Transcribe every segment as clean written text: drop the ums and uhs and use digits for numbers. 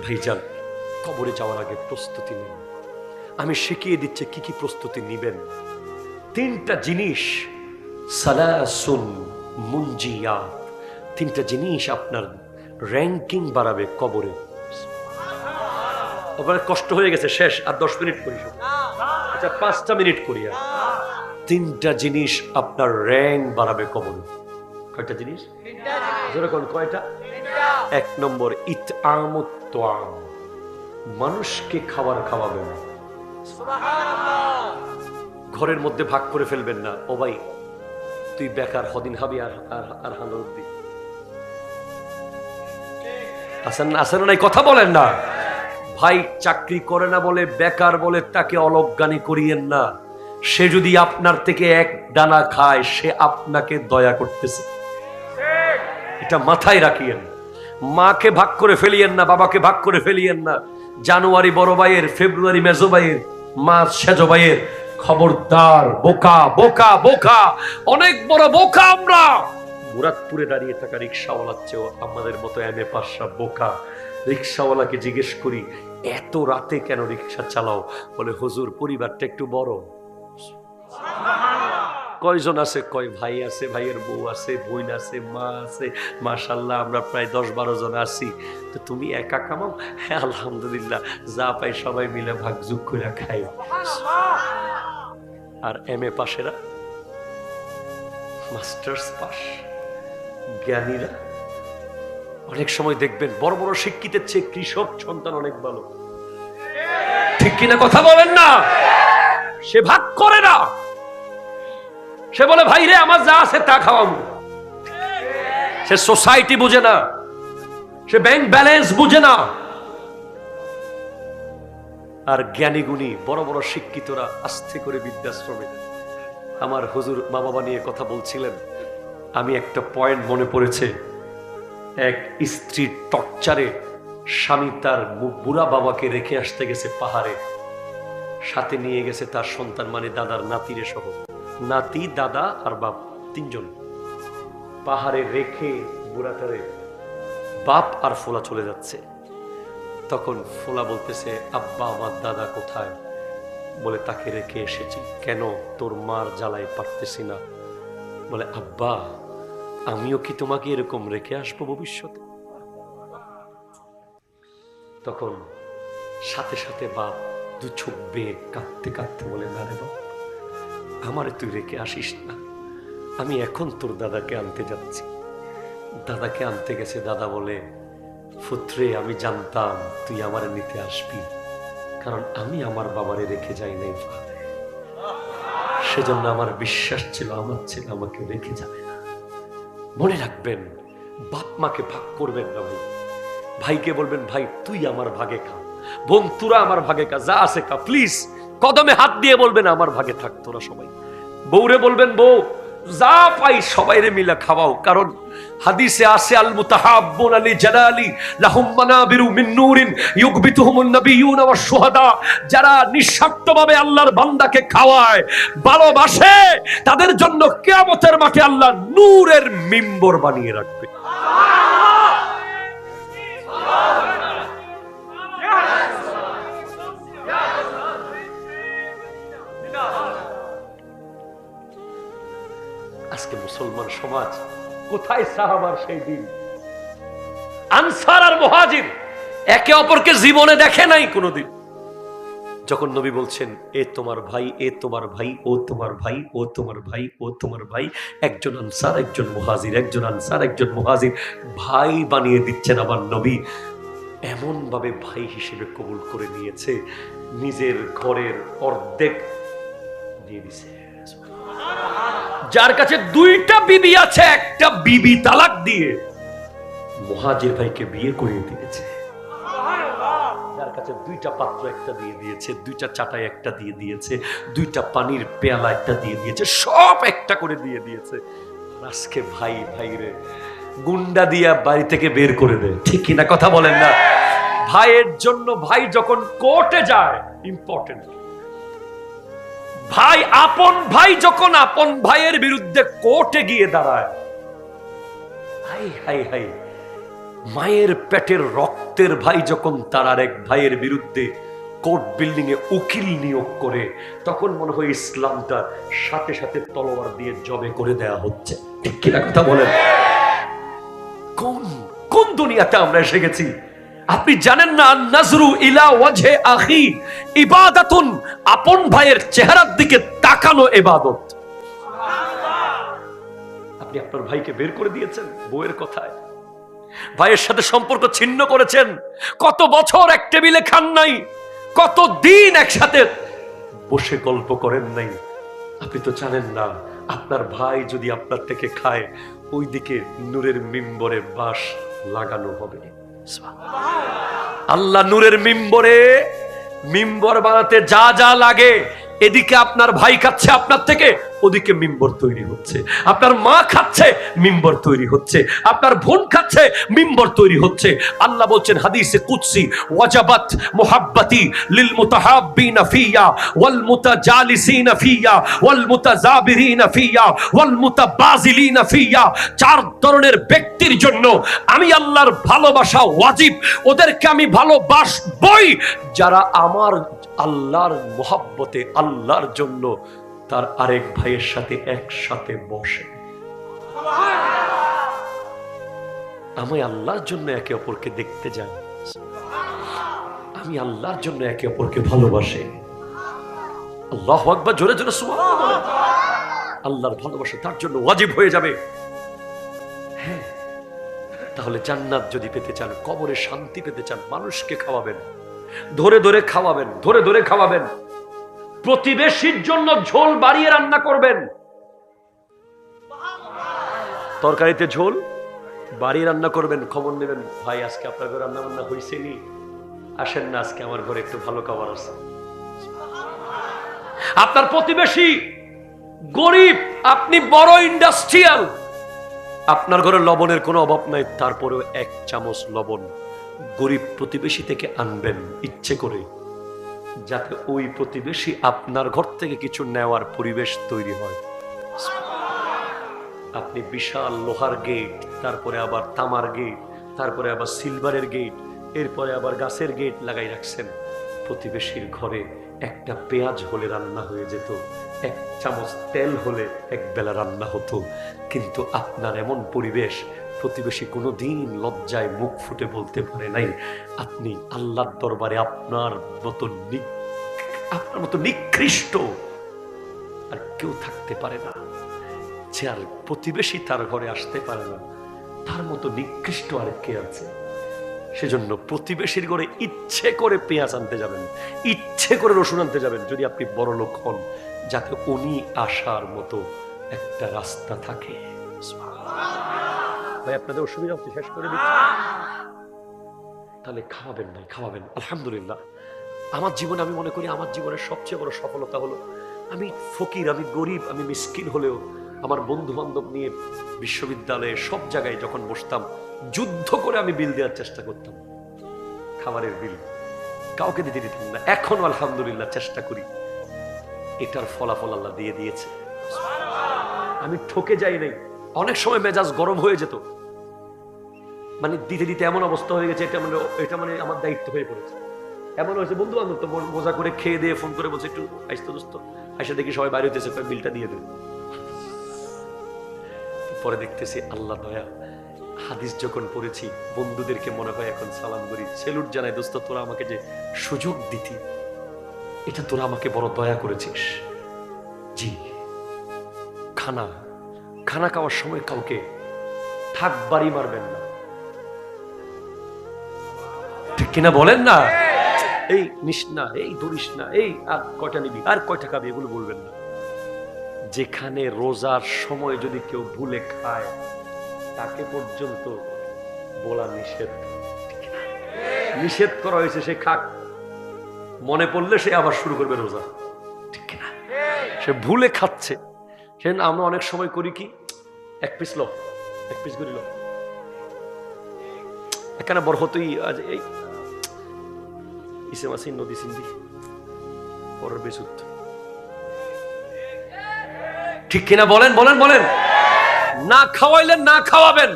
ভাইজান, কবরে যাওয়ার আগে প্রস্তুতি নিন। আমি শিখিয়ে দিচ্ছি কি কি প্রস্তুতি নিবেন। 3টা জিনিস, সালাসুন মুনজিয়াত, 3টা জিনিস আপনার র্যাঙ্কিং বাড়াবে কবরে। আপনার কষ্ট হয়ে গেছে, শেষ, আর 10 মিনিট করি, আচ্ছা 5টা মিনিট করি। আর 3টা জিনিস আপনার র্যাঙ্ক বাড়াবে কবরে। কয়টা জিনিস? যেরকম কয়টা? 1 নম্বর ইতআমুত তুআম, মানুষকে খাবার খাওয়াবেন। ঘরের মধ্যে ভাগ করে ফেলবেন না, ও ভাই তুই বেকার, হদিন হাবি আর হালত দি আসেন নাই, কথা বলেন না ভাই। চাকরি করে না বলে, বেকার বলে তাকে অলজ্ঞানি করিয়েন না। সে যদি আপনার থেকে 1 দানা খায়, সে আপনাকে দয়া করতেছে, এটা মাথায় রাখিয়েন। মাকে ভাগ করে ফেলিয়েন না, বাবাকে ভাগ করে ফেলিয়েন না। জানুয়ারি বড় ভাইয়ের, ফেব্রুয়ারি মেজো ভাইয়ের, মার্চ সেজো ভাইয়ের। খবরদার, বোকা বোকা বোকা, অনেক বড় বোকা আমরা। মুরাদপুরে দাঁড়িয়ে থাকা রিক্সাওয়ালার চেয়েও আমাদের মতো এমএ পাশা বোকা। রিক্সাওয়ালাকে জিজ্ঞেস করি, এত রাতে কেন রিক্সা চালাও? বলে হুজুর, পরিবারটা একটু বড়। কয়জন আছে? কয় ভাই আছে, ভাইয়ের বউ আছে, বোন আছে, মা আছে। মাশাআল্লাহ আমরা প্রায় 10-12 জন আছি। তো তুমি একা কামাও? হ্যাঁ আলহামদুলিল্লাহ, যা পাই সবাই মিলে ভাগযোগ করে খাই। আর এমএ পাশেরা, মাস্টার্স পাস, জ্ঞানীরা অনেক সময় দেখবেন বড় বড় শিক্ষিতের চেয়ে কৃষক সন্তান অনেক ভালো। ঠিক কিনা কথা বলেন না? সে ভাগ করে না, সে বলে ভাই রে আমার যা আছে তা খাওয়াবো। সে সোসাইটি বুঝে না, সে ব্যাংক ব্যালেন্স বুঝে না। আর জ্ঞানী গুণী বড় বড় শিক্ষিতরা আস্তে করে বৃদ্ধাশ্রমে। আমার হুজুর মা বাবা নিয়ে কথা বলছিলেন, আমি একটা পয়েন্ট মনে পড়েছে। এক স্ত্রীর টর্চারে স্বামী তার বুড়া বাবাকে রেখে আসতে গেছে পাহাড়ে, সাথে নিয়ে গেছে তার সন্তান, মানে দাদার নাতিরে সহ। নাতি, দাদা আর বাপ, 3 জন পাহাড়ে রেখে বুড়াটারে বাপ আর ফোলা চলে যাচ্ছে। তখন ফোলা বলতেছে, আব্বা আমার দাদা কোথায়? বলে তাকে রেখে এসেছি। কেন? তোর মার জ্বালায় পারতেছি না। বলে আব্বা আমিও কি তোমাকে এরকম রেখে আসবো ভবিষ্যতে? তখন সাথে সাথে বাপ 2 চোখ বেয়ে কাঁদতে কাঁদতে বলে, না রে বাপ, আমারে তুই রেখে আসিস না, আমি এখন তোর দাদাকে আনতে যাচ্ছি। দাদাকে আনতে গেছে। দাদা বলে, পুত্রে আমি জানতাম তুই আমারে নিতে আসবি, কারণ আমি আমার বাবারে রেখে যাই নাই, সেজন্য আমার বিশ্বাস ছিল আমার ছেলে আমাকে রেখে যাবে না। মনে রাখবেন, বাপ মাকে ভাগ করবেন না ভাই। ভাইকে বলবেন, ভাই তুই আমার ভাগে খা, বোন তোরা আমার ভাগে খা, যা আছে খা। প্লিজ কদমে হাত দিয়ে বলবেন আমার ভাগে থাক তোরা সবাই। বউরে বলবেন, বউ যা পাই সবাইরে মিলে খাওয়াও, কারণ হাদিসে আছে আল মুতাহাব্বুনা লিজালালি লাহুম মানাবিরু মিন নূরিন ইউগবিতুহুমুন নাবিয়্যুনা ওয়াশ শুহাদা। যারা নিঃস্বার্থভাবে আল্লাহর বান্দাকে খাওয়ায়, ভালোবাসে, তাদের জন্য কিয়ামতের মাঠে আল্লাহ নূরের মিম্বর বানিয়ে রাখবে। আজকে মুসলমান সমাজ কোথায়? সাহাবার সেই দিন আনসার আর মুহাজির একে অপরকে জীবনে দেখে নাই কোনোদিন। যখন নবী বলছেন, এ তোমার ভাই, এ তোমার ভাই, ও তোমার ভাই, ও তোমার ভাই, ও তোমার ভাই, একজন আনসার একজন মুহাজির, একজন আনসার একজন মুহাজির, ভাই বানিয়ে দিচ্ছেন আমার নবী। এমন ভাবে ভাই হিসেবে কবুল করে নিয়েছে, নিজের ঘরের অর্ধেক দিয়ে দিছে। যার কাছে 2টা বিবি আছে, একটা বিবি তালাক দিয়ে মুহাজির ভাইকে বিয়ে করিয়ে দিয়েছে। যার কাছে 2টা পাত্র একটা দিয়ে দিয়েছে, 2টা চাটাই একটা দিয়ে দিয়েছে, 2টা পানির পেয়ালা একটা দিয়ে দিয়েছে, সব একটা করে দিয়ে দিয়েছে। আজকে ভাই ভাইরে গুন্ডা দিয়া বাড়ি থেকে বের করে দেয়। ঠিক কিনা কথা বলেন না? ভাইয়ের জন্য ভাই যখন কোর্টে যায়, ইম্পর্টেন্ট। ভাই, আপন ভাই যখন আপন ভাইয়ের বিরুদ্ধে কোর্টে গিয়ে দাঁড়ায়, হাই হাই হাই, মায়ের পেটের রক্তের ভাই যখন তার আরেক ভাইয়ের বিরুদ্ধে কোর্ট বিল্ডিং এ উকিল নিয়োগ করে, তখন মনে হয় ইসলামটা সাথে সাথে তলোয়ার দিয়ে জবে করে দেয়া হচ্ছে। ঠিক কিনা কথা বলেন? কোন কোন দুনিয়াতে আমরা এসে গেছি? আপনি জানেন না, নাজরু ইলা ওয়াজহে আখি ইবাদাতুন, আপন ভাইয়ের চেহারার দিকে তাকানো ইবাদত। আপনি আপনার ভাইকে বের করে দিয়েছেন বউয়ের কথায়, ভাইয়ের সাথে সম্পর্ক ছিন্ন করেছেন, কত বছর এক টেবিলে খান নাই, কত দিন একসাথে বসে গল্প করেন নাই। আপনি তো জানেন না, আপনার ভাই যদি আপনার থেকে খায়, ওইদিকে নূরের মিম্বরে বাঁশ লাগানো হবে। আল্লাহ নূরের মিম্বরে মিম্বর বানাতে যা যা লাগে, এদিকে আপনার ভাই খাচ্ছে আপনার থেকে, ওদিকে মিম্বর তৈরি হচ্ছে। আপনার মা খাচ্ছে, মিম্বর তৈরি হচ্ছে। আপনার বোন খাচ্ছে, মিম্বর তৈরি হচ্ছে। আল্লাহ বলছেন হাদিসে কুদসি, ওয়াজাবাত মুহাব্বতি লিল মুতাহাব্বিনা ফিয়া ওয়াল মুতাজালিসিনা ফিয়া ওয়াল মুতাজাবিরিনা ফিয়া ওয়াল মুতাবাজিলিনা ফিয়া। চার ধরনের ব্যক্তির জন্য আমি আল্লাহর ভালোবাসা ওয়াজিব, ওদেরকে আমি ভালোবাসবই যারা আমার আল্লাহর মুহাব্বতে, আল্লাহর জন্য তার আরেক ভাইয়ের সাথে একসাথে বসে। আমি আল্লাহর জন্য একে অপরকে দেখতে যাই, আমি আল্লাহর জন্য একে অপরকে ভালোবাসে। আল্লাহু আকবার, জোরে জোরে সুবহানাল্লাহ। আল্লাহর ভালোবাসা তার জন্য ওয়াজিব হয়ে যাবে। হ্যাঁ, তাহলে জান্নাত যদি পেতে চান, কবরে শান্তি পেতে চান, মানুষকে খাওয়াবেন, ধরে ধরে খাওয়াবেন, ধরে ধরে খাওয়াবেন। প্রতিবেশীর জন্য ঝোল বাড়িয়ে রান্না করবেন, তরকারিতে ঝোল বাড়িয়ে রান্না করবেন। খবর নেবেন, ভাই আজকে আপনার ঘরে রান্না বান্না হয়েছে নি, আসেন না আজকে আমার ঘরে একটু ভালো খাবার আছে। আপনার প্রতিবেশী গরিব, আপনি বড় ইন্ডাস্ট্রিয়াল, আপনার ঘরে লবণের কোনো অভাব নাই, তারপরেও এক চামচ লবণ গরিব প্রতিবেশী থেকে আনবেন ইচ্ছে করে, যাতে ওই প্রতিবেশী আপনার ঘর থেকে কিছু নেওয়ার পরিবেশ তৈরি হয়। আপনি বিশাল লোহার গেট, তারপরে আবার তামার গেট, তারপরে আবার সিলভারের গেট, এরপরে আবার গাছের গেট লাগাই রাখছেন। প্রতিবেশীর ঘরে একটা পেঁয়াজ হলে রান্না হয়ে যেত, এক চামচ তেল হলে এক বেলা রান্না হতো। কিন্তু আপনার এমন পরিবেশ, প্রতিবেশী কোনোদিন লজ্জায় মুখ ফুটে বলতে পারে নাই। আপনি আল্লাহর দরবারে আপনার মতো নিকৃষ্ট আর কেউ থাকতে পারে না। যার প্রতিবেশী তার ঘরে আসতে পারে না, তার মতো নিকৃষ্ট আর কে আছে? সেজন্য প্রতিবেশীর ঘরে ইচ্ছে করে পেঁয়াজ আনতে যাবেন, ইচ্ছে করে রসুন আনতে যাবেন, যদি আপনি বড় লোক হন, যাতে উনি আসার মতো একটা রাস্তা থাকে। ভাই আপনাদের অসুবিধা হচ্ছে, শেষ করে দিচ্ছি। তাহলে খাওয়াবেন ভাই, খাওয়াবেন। আলহামদুলিল্লাহ, আমার জীবনে আমি মনে করি আমার জীবনের সবচেয়ে বড় সফলতা হলো, আমি ফকির, আমি গরিব, আমি মিসকিন হলেও আমার বন্ধু বান্ধব নিয়ে বিশ্ববিদ্যালয়ে সব জায়গায় যখন বসতাম, যুদ্ধ করে আমি বিল দেওয়ার চেষ্টা করতাম, খাবারের বিল কাউকে দিতে দিতাম না। এখন আলহামদুলিল্লাহ চেষ্টা করি, এটার ফলাফল আল্লাহ দিয়ে দিয়েছে। আমি ঠকে যাই নাই। অনেক সময় মেজাজ গরম হয়ে যেত, মানে দিতে দিতে এমন অবস্থা হয়ে গেছে, এটা মানে আমার দায়িত্ব হয়ে পড়েছে। এমন হয়েছে বন্ধু বান্ধব তো মজা করে খেয়ে দিয়ে ফোন করে বলছে একটু আইসতো দোস্ত, আইসা দেখি সবাই বাইরে হইতেছে, বিলটা দিয়ে দেবে। পরে দেখতেছি আল্লাহ দয়া, হাদিস যখন পড়েছি বন্ধুদেরকে মনে হয় এখন সালাম করি, সেলুট জানাই, দোস্ত তোরা আমাকে যে সুযোগ দিতি, এটা তোরা আমাকে বড় দয়া করেছিস। জি, খানা খাওয়ার সময় কাউকে থাক বাড়ি মারবেন না, ঠিক কিনা বলেন না? এই নিস না, এই ধরিস না, এই আর কয়টা নিবি, আর কয়টা খাবি, এগুলো বলবেন না। যেখানে রোজার সময় যদি কেউ ভুলে খায়, তাকে পর্যন্ত বলা নিষেধ, নিষেধ করা হয়েছে। সে খাক, মনে পড়লে সে আবার শুরু করবে রোজা, ঠিক কিনা? সে ভুলে খাচ্ছে। সে আমরা অনেক সময় করি কি, এক পিস লো, এক পিস করি লো, এখানে বরহতই আজ এই ইসে মাসি নদী সিন্ধি পরের বেসুত, ঠিক কিনা বলেন? বলেন বলেন। না খাওয়াইলেন, না খাওয়াবেন,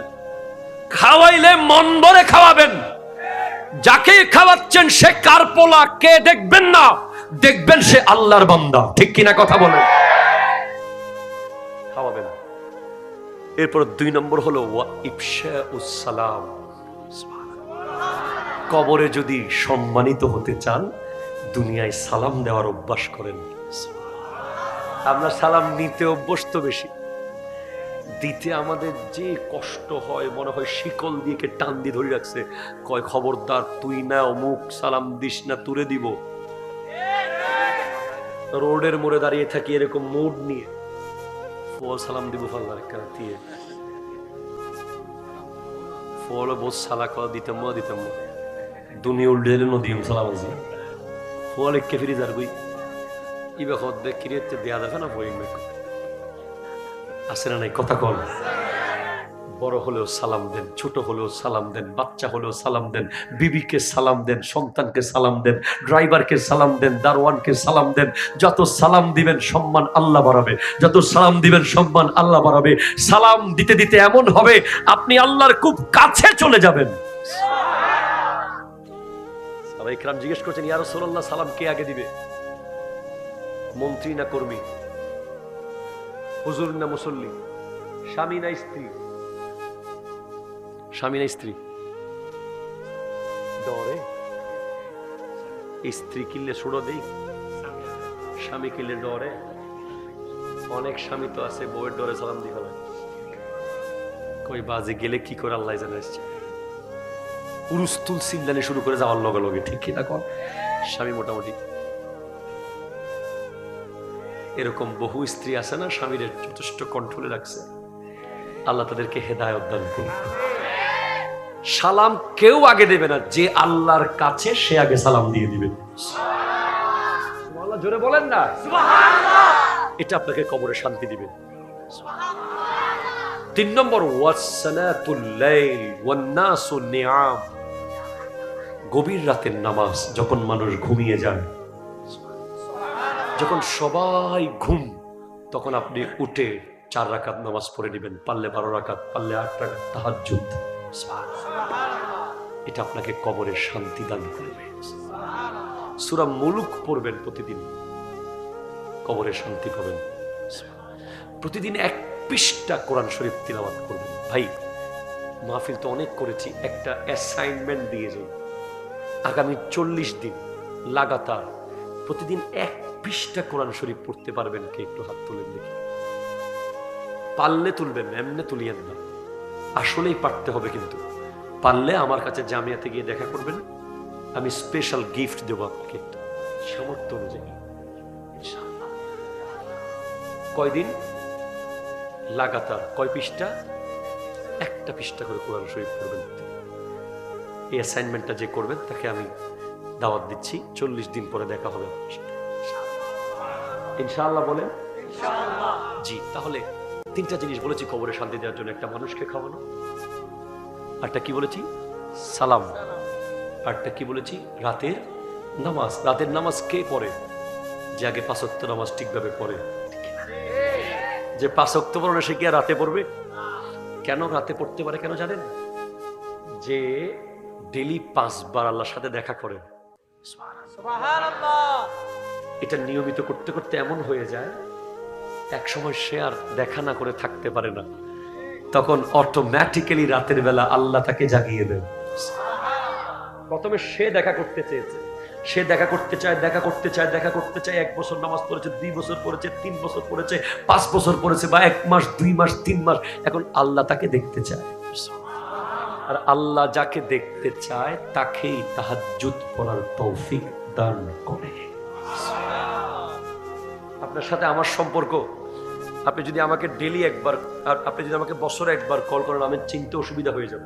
খাওয়াইলে মন ভরে খাওয়াবেন। যাকে খাওয়াচ্ছেন সে কার পোলা কে দেখবেন না, দেখবেন সে আল্লাহর বান্দা। ঠিক কিনা কথা বলেন? খাওয়াবেন। এরপর 2 নম্বর হলো ওয়া ইফশাউস সালাম। কবরে যদি সম্মানিত হতে চান, দুনিয়ায় সালাম দেওয়ার অভ্যাস করেন। আমরা সালাম নিতে অভ্যস্ত বেশি, দিতে আমাদের যে কষ্ট হয়, মনে হয় শিকল দিয়ে কে টান দিয়ে ধরে রাখছে, কয় খবরদার তুই না অমুক সালাম দিস না, তুলে দিব। রোডের মোড়ে দাঁড়িয়ে থাকি এরকম মুড নিয়ে, ফল সালাম দিব ফাল্লার দিয়ে ফল বোঝ সালা করা দিতাম দুনিয়া উল্টে নদীম সালাম আছে ফল একে ফিরে যার বই ইবে হদ দেখ কিরে দেয়া দেখা না বই আসে না নাই কথা কল। বড় হলেও সালাম দেন, ছোট হলেও সালাম দেন, বাচ্চা হলেও সালাম দেন, বিবিকে সালাম দেন, সন্তানকে সালাম দেন, ড্রাইভারকে সালাম দেন, দারোয়ানকে সালাম দেন। যত সালাম দিবেন সম্মান আল্লাহ বাড়াবে, যত সালাম দিবেন সম্মান আল্লাহ বাড়াবে। সালাম দিতে দিতে এমন হবে আপনি আল্লাহর খুব কাছে চলে যাবেন। সবাই کرام জিজ্ঞেস করছেন, ইয়া রাসূলুল্লাহ সালাম কে আগে দিবে? মন্ত্রী না কর্মী? হুজুর না মুসল্লি? স্বামী না স্ত্রী? স্বামী না স্ত্রী? ডরে স্ত্রী কিনলে ছোড়ো দেই, স্বামী কিনলে ডরে। অনেক স্বামী তো আছে বউয়ের ডরে সালাম দিয়ে ফেলায়, কই বাজে গেলে কি করে আল্লাহ জানে। আসছে পুরুস্তুল সিল্লানি শুরু করে যাওয়ার লগে লগে, ঠিক কিনা কর? স্বামী মোটামুটি এরকম বহু স্ত্রী আছে না, স্বামীর যথেষ্ট কন্ট্রোলে রাখছে। আল্লাহ তাদেরকে হেদায়েত দান করুন। সালাম কেউ আগে দেবে না, যে আল্লাহর কাছে সে আগে সালাম দিয়ে দিবে। সুবহানাল্লাহ, জোরে বলেন না সুবহানাল্লাহ। এটা আপনাকে কবরে শান্তি দিবে। 3 নম্বর ওয়াসসালাতুল লাইল ওয়ান নাসু নিআম। গভীর রাতের নামাজ, যখন মানুষ ঘুমিয়ে যায়, যখন সবাই ঘুম, তখন আপনি উঠে 4 রাকাত নামাজ পড়ে নেবেন, পারলে 12 রাকাত, পারলে 8 রাকাত তাহাজ্জুদ। এটা আপনাকে কবরের শান্তি দান করবে। সূরা মুলুক পড়বেন প্রতিদিন, কবরের শান্তি পাবেন। প্রতিদিন 1 পৃষ্ঠা কোরআন শরীফ তিলাওয়াত করবেন। ভাই মাহফিল তো অনেক করেছি, একটা অ্যাসাইনমেন্ট দিয়ে যাই, আগামী 40 দিন লাগাতার প্রতিদিন 1 পৃষ্ঠা কোরআন শরীফ পড়তে পারবেন কে? একটু হাত তুলেন দেখি। পারলে তুলবেন, এমনি তুলিয়েন না, আসলেই পারতে হবে। কিন্তু পারলে আমার কাছে জামিয়াতে গিয়ে দেখা করবেন, আমি স্পেশাল গিফট দেব আপনাকে একটু সামর্থ্য অনুযায়ী। কয়দিন লাগাতার কয় পৃষ্ঠা? 1টা পৃষ্ঠা করে কোরআন শরীফ পড়বেন। এই অ্যাসাইনমেন্টটা যে করবেন তাকে আমি দাওয়াত দিচ্ছি, 40 দিন পরে দেখা হবে ইনশাআল্লাহ। বলেন ইনশাআল্লাহ। জি, তাহলে 3টা জিনিস বলেছি কবরে শান্তি দেওয়ার জন্য। একটা মানুষকে খাওয়ানো, আরটা কি বলেছি? সালাম, আরটা কি বলেছি? রাতের নামাজ। রাতের নামাজ কে পড়ে? যে আগে 5 ওয়াক্ত নামাজ ঠিকভাবে পড়ে। যে 5 ওয়াক্ত পড়ে সে কি আর রাতে পড়বে? কেন রাতে পড়তে পারে কেন জানেন? যে ডেইলি 5 বার আল্লাহর সাথে দেখা করে, সুবহানাল্লাহ, এটা নিয়মিত করতে করতে এমন হয়ে যায় এক সময় সে আর দেখা না করে থাকতে পারে না, তখন অটোমেটিক্যালি রাতের বেলা আল্লাহ তাকে জাগিয়ে দেন। প্রথমে সে দেখা করতে চেয়েছে, সে দেখা করতে চায়, দেখা করতে চায়, দেখা করতে চায়। 1 বছর নামাজ পড়েছে, 2 বছর পড়েছে, 3 বছর পড়েছে, 5 বছর পড়েছে, বা 1 মাস, 2 মাস, 3 মাস। এখন আল্লাহ তাকে দেখতে চায়, আর আল্লাহ যাকে দেখতে চায় তাকেই তাহাজ্জুদ পড়ার তৌফিক দান করে। আপনার সাথে আমার সম্পর্ক, আপনি যদি আমাকে ডেইলি একবার, আর আপনি যদি আমাকে বছরে একবার কল করেন, আমি চিনতে অসুবিধা হয়ে যাবে।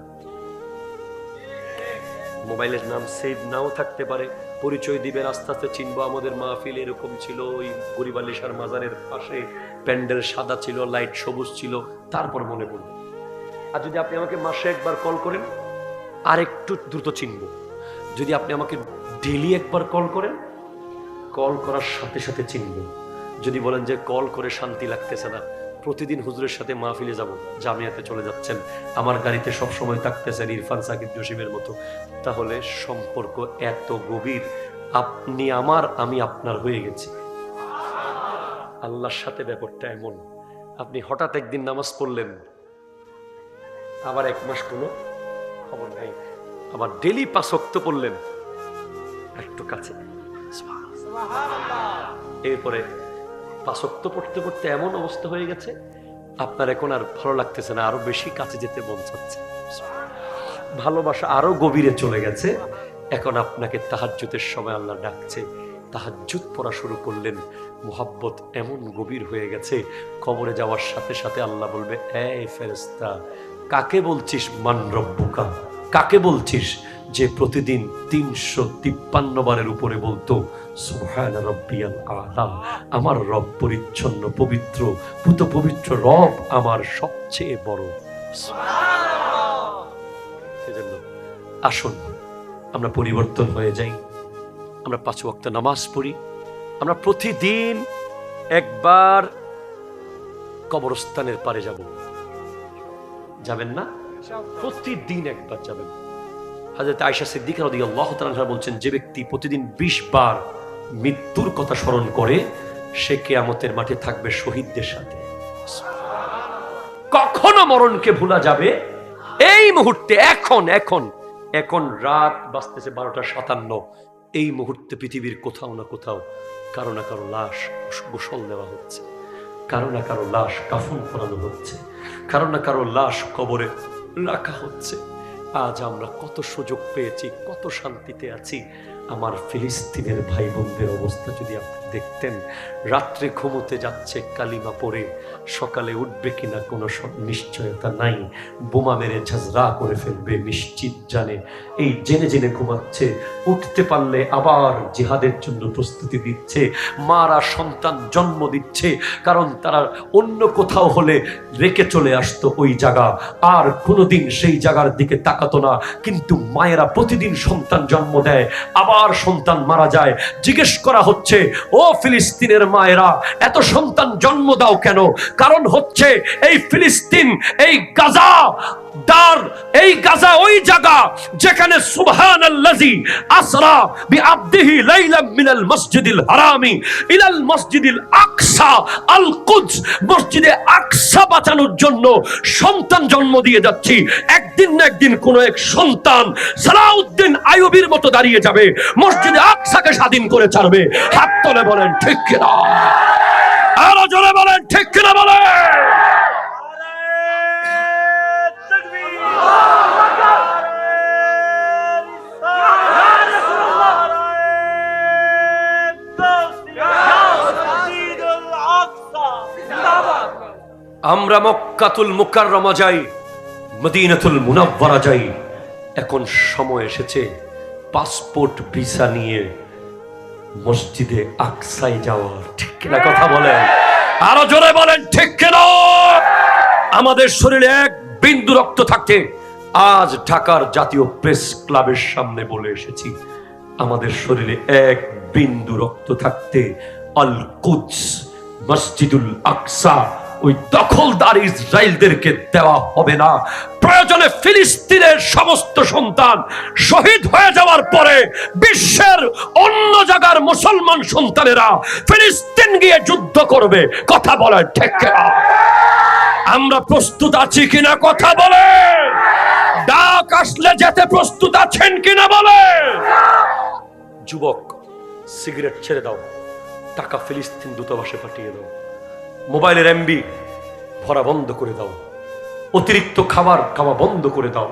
মোবাইলের নাম সেভ নাও থাকতে পারে, পরিচয় দিবেন, আস্তে আস্তে চিনবো। আমাদের মাহফিল এরকম ছিল, ওই গরিবালিশার মাজারের পাশে প্যান্ডেল সাদা ছিল, লাইট সবুজ ছিল, তারপর মনে পড়বে। আর যদি আপনি আমাকে মাসে একবার কল করেন, আর একটু দ্রুত চিনবো। যদি আপনি আমাকে ডেইলি একবার কল করেন, কল করার সাথে সাথে চিনবো। যদি বলেন যে কল করে শান্তি লাগতেছে না, প্রতিদিন হুজুরের সাথে মাহফিলে যাব, জামিয়াতে চলে যাচ্ছেন, আমার গাড়িতে সব সময় থাকতেছেন ইরফান সাকিব জসিমের মতো, তাহলে সম্পর্ক এত গভীর, আপনি আমার, আমি আপনার হয়ে গেছি। আল্লাহর সাথে ব্যাপারটা এমন, আপনি হঠাৎ একদিন নামাজ পড়লেন, আবার 1 মাস কোনো খবর নাই, আবার ডেলি 5 ওয়াক্ত পড়লেন, একটু কাছে, এরপরে 5 ওয়াক্ত পড়তে পড়তে এমন অবস্থা হয়ে গেছে আপনার এখন আর ভালো লাগতেছে না, আরো বেশি কাছে যেতে মন চাচ্ছে, ভালোবাসা আরো গভীরে চলে গেছে। এখন আপনাকে তাহাজ্জুদের সময় আল্লাহ ডাকছে, তাহাজ্জুদ পড়া শুরু করলেন, মুহাব্বত এমন গভীর হয়ে গেছে, কবরে যাওয়ার সাথে সাথে আল্লাহ বলবে, এই ফেরেশতা, কাকে বলছিস মান রব্বুকা, কাকে বলছিস যে প্রতিদিন 353 বারের উপরে বলতো সুবহানা রাব্বিয়াল আলা, আমার রব পরিচ্ছন্ন পবিত্র, পুত পবিত্র রব আমার সবচেয়ে বড়। সেজন্য আসুন আমরা পরিবর্তন হয়ে যাই, আমরা 5 ওয়াক্ত নামাজ পড়ি, আমরা প্রতিদিন একবার কবরস্থানের পারে যাব, যাবেন না? প্রতিদিন একবার যাবেন। হযরত আয়েশা সিদ্দিকা রাদিয়াল্লাহু তাআলা আনহা বলছেন, যে ব্যক্তি প্রতিদিন 20 বার মৃত্যুর কথা স্মরণ করে সে কিয়ামতের মাঠে থাকবে শহীদদের সাথে। কখনো মরণকে ভুলা যাবে এই মুহূর্তে, এখন এখন এখন রাত বাজতেছে 12:57, এই মুহূর্তে পৃথিবীর কোথাও না কোথাও কারো না কারো লাশ গোসল দেওয়া হচ্ছে, কারো না কারো লাশ কাফন পরানো হচ্ছে, কারো না কারো লাশ কবরে রাখা হচ্ছে। আজ আমরা কত সুযোগ পেয়েছি, কত শান্তিতে আছি। আমার ফিলিস্তিনের ভাই বোনদের অবস্থা যদি আপনি দেখতেন, রাত্রে ঘুমোতে যাচ্ছে কালিমা পড়ে, সকালে উঠবে কিনা কোনো নিশ্চয়তা নাই, বোমা মেরে ঝাঁঝরা করে ফেলবে নিশ্চিত জানে, এই জেনে জেনে ঘুমাচ্ছে, উঠতে পারলে আবার জিহাদের জন্য প্রস্তুতি দিচ্ছে, মারা সন্তান জন্ম দিচ্ছে, কারণ তারা অন্য কোথাও হলে রেখে চলে আসতো ওই জায়গা, আর কোনোদিন সেই জায়গার দিকে তাকাতো না, কিন্তু মায়েরা প্রতিদিন সন্তান জন্ম দেয়, আবার সন্তান মারা যায়। জিজ্ঞেস করা হচ্ছে, ও ফিলিস্তিনের মায়েরা এত সন্তান জন্ম দাও কেন? কারণ হচ্ছে এই ফিলিস্তিন, এই গাজা দার, এই গাজা ওই জায়গা যেখানে সুবহানাল্লাযী আসরা বিআবদিহি লাইলাম মিনাল মসজিদিল হারামি ইলাল মসজিদিল আকসা আল কুদস, মসজিদে আকসা বাঁচানোর জন্য সন্তান জন্ম দিয়ে যাচ্ছি। একদিন না একদিন কোন এক সন্তান সালাউদ্দিন আইয়ুবীর মতো দাঁড়িয়ে যাবে, মসজিদে আকসাকে স্বাধীন করে ছাড়বে। হাত তুলে বলেন ঠিক কিনা, আরো জোরে বলেন ঠিক কিনা বলেন। আমরা মক্কাতুল মুকাররমা যাই, মদিনাতুল মুনাওয়ারা যাই, এখন সময় এসেছে পাসপোর্ট ভিসা নিয়ে মসজিদে আকসায় যাওয়ার। ঠিক কিনা কথা বলেন, আরো জোরে বলেন ঠিক কিনা। আমাদের শরীরে এক বিন্দু রক্ত থাকতে আজ ঢাকার জাতীয় প্রেস ক্লাবের সামনে বলে এসেছি, আমাদের শরীরে এক বিন্দু রক্ত থাকতে আল কুদস মসজিদুল আকসা ওই দখলদার ইসরায়েলদেরকে দেওয়া হবে না। প্রয়োজনে ফিলিস্তিনের সমস্ত সন্তান শহীদ হয়ে যাওয়ার পরে বিশ্বের অন্য জায়গার মুসলমান সন্তানেরা ফিলিস্তিন গিয়ে যুদ্ধ করবে। কথা বলে ঠিক কিনা? আমরা প্রস্তুত আছি কিনা কথা বলে? ডাক আসলে যেতে প্রস্তুত আছেন কিনা বলে? যুবক, সিগারেট ছেড়ে দাও, টাকা ফিলিস্তিন দূতাবাসে পাঠিয়ে দাও, মোবাইলের এমবি ভরা বন্ধ করে দাও, অতিরিক্ত খাবার খাওয়া বন্ধ করে দাও,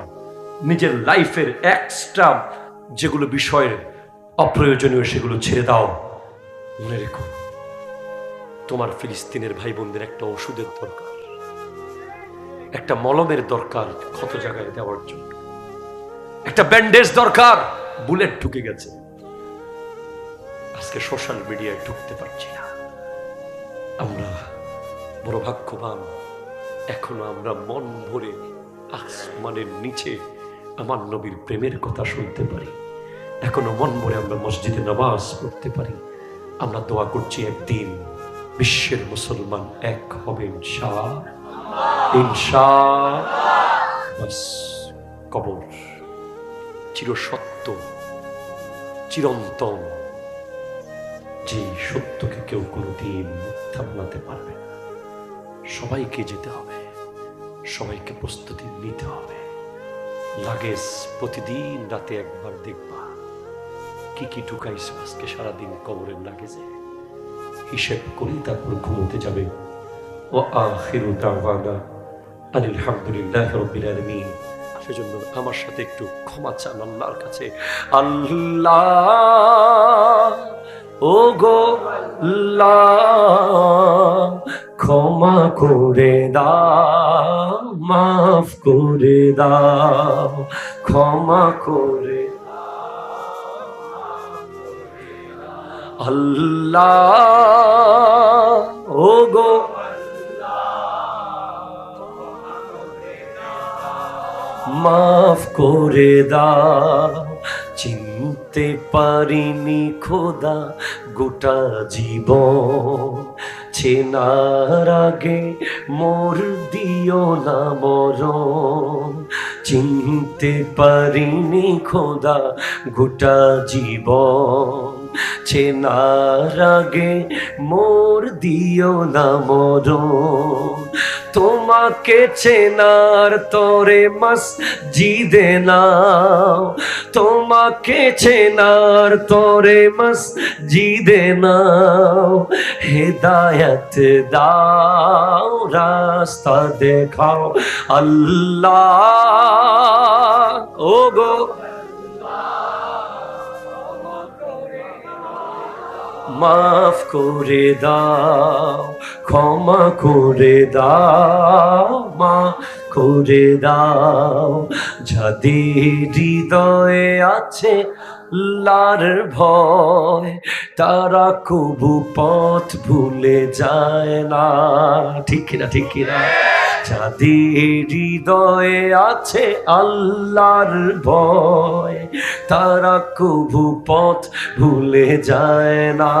নিজের লাইফের এক্সট্রা যেগুলো বিষয় অপ্রয়োজনীয় সেগুলো ছেড়ে দাও। মনে রেখো, তোমার ফিলিস্তিনের ভাই বোনদের একটা ওষুধের দরকার, একটা মলমের দরকার ক্ষত জায়গায় দেওয়ার জন্য, একটা ব্যান্ডেজ দরকার, বুলেট ঢুকে গেছে, আজকে সোশ্যাল মিডিয়ায় ঢুকতে পারছি না। আমরা বড় ভাগ্যবান, এখনো আমরা মন ভরে আসমানের নিচে আমার নবীর প্রেমের কথা শুনতে পারি, এখনো মন ভরে আমরা মসজিদে নামাজ পড়তে পারি। আমরা দোয়া করছি একদিন বিশ্বের মুসলমান এক হবে ইনশাআল্লাহ। কবর চিরসত্য, চিরন্তন, যে সত্যকে কেউ কোনোদিন মিথ্যা বানাতে পারবে না। সবাইকে যেতে হবে, সবাইকে প্রস্তুতি নিতে হবে। লাগেজ প্রতিদিন রাতে একবার দেখবা কি কি ঢুকাইছো আজকে সারাদিন কবরের লাগেজে, হিসেব করে তারপর ঘুমোতে যাবে। ও আখিরু দাওয়ানা আলহামদুলিল্লাহি রাব্বিল আলামিন। সেজন্য আমার সাথে একটু ক্ষমা চান আল্লাহর কাছে। আল্লাহ ও গো আল্লাহ, ক্ষমা করে দাও, মাফ করে দাও, ক্ষমা করে আল্লাহ ও গো মাফ করে দাও। চিনতে পারিনি খোদা গোটা জীবন, চেনার আগে মোর দিও না মরণ। চিনতে পারিনি খোদা গোটা জীবন, চেনার আগে মোর দিও না মরণ। তোমাকে চেনার তরে মসজিদে নাও, তোমাকে চেনার তরে মসজিদে নাও। হেদায়েত দাও, রাস্তা দেখাও আল্লাহ ও গো মাফ করে দাও, ক্ষমা করে দাও, মাফ করে দাও। যাদের হৃদয়ে আছে আল্লাহর ভয়, তারা কবু পথ ভুলে যায় না। ঠিক কিনা, ঠিক কিনা? যাদের হৃদয়ে আছে আল্লাহর ভয়, তারা কবু পথ ভুলে যায় না।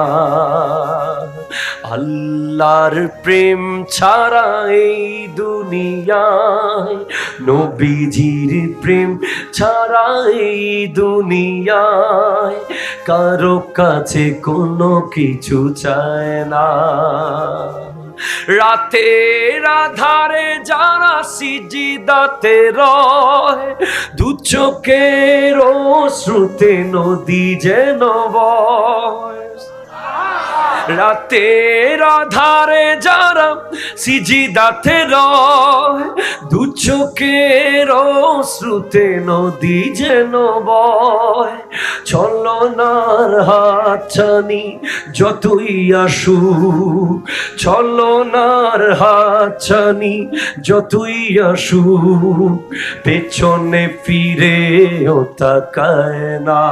আল্লাহর প্রেম ছাড়া এই দুনিয়ায়, নবীজির প্রেম ছাড়া এই দুনিয়ায় কারো কাছে কোনো কিছু চায় না। রাতের আধারে যারা সিজদাতে রয়, দু চোখের অশ্রুতে নদী যেন বয়। রাতের আধারে যারা সিজদাতে রয়, দু চোখের অশ্রুতে নদী যেন বয়। ছলনার হাতছানি যতই আসুক, ছলনার হাতছানি যতই আসুক, পেছনে ফিরেও তাকায় না।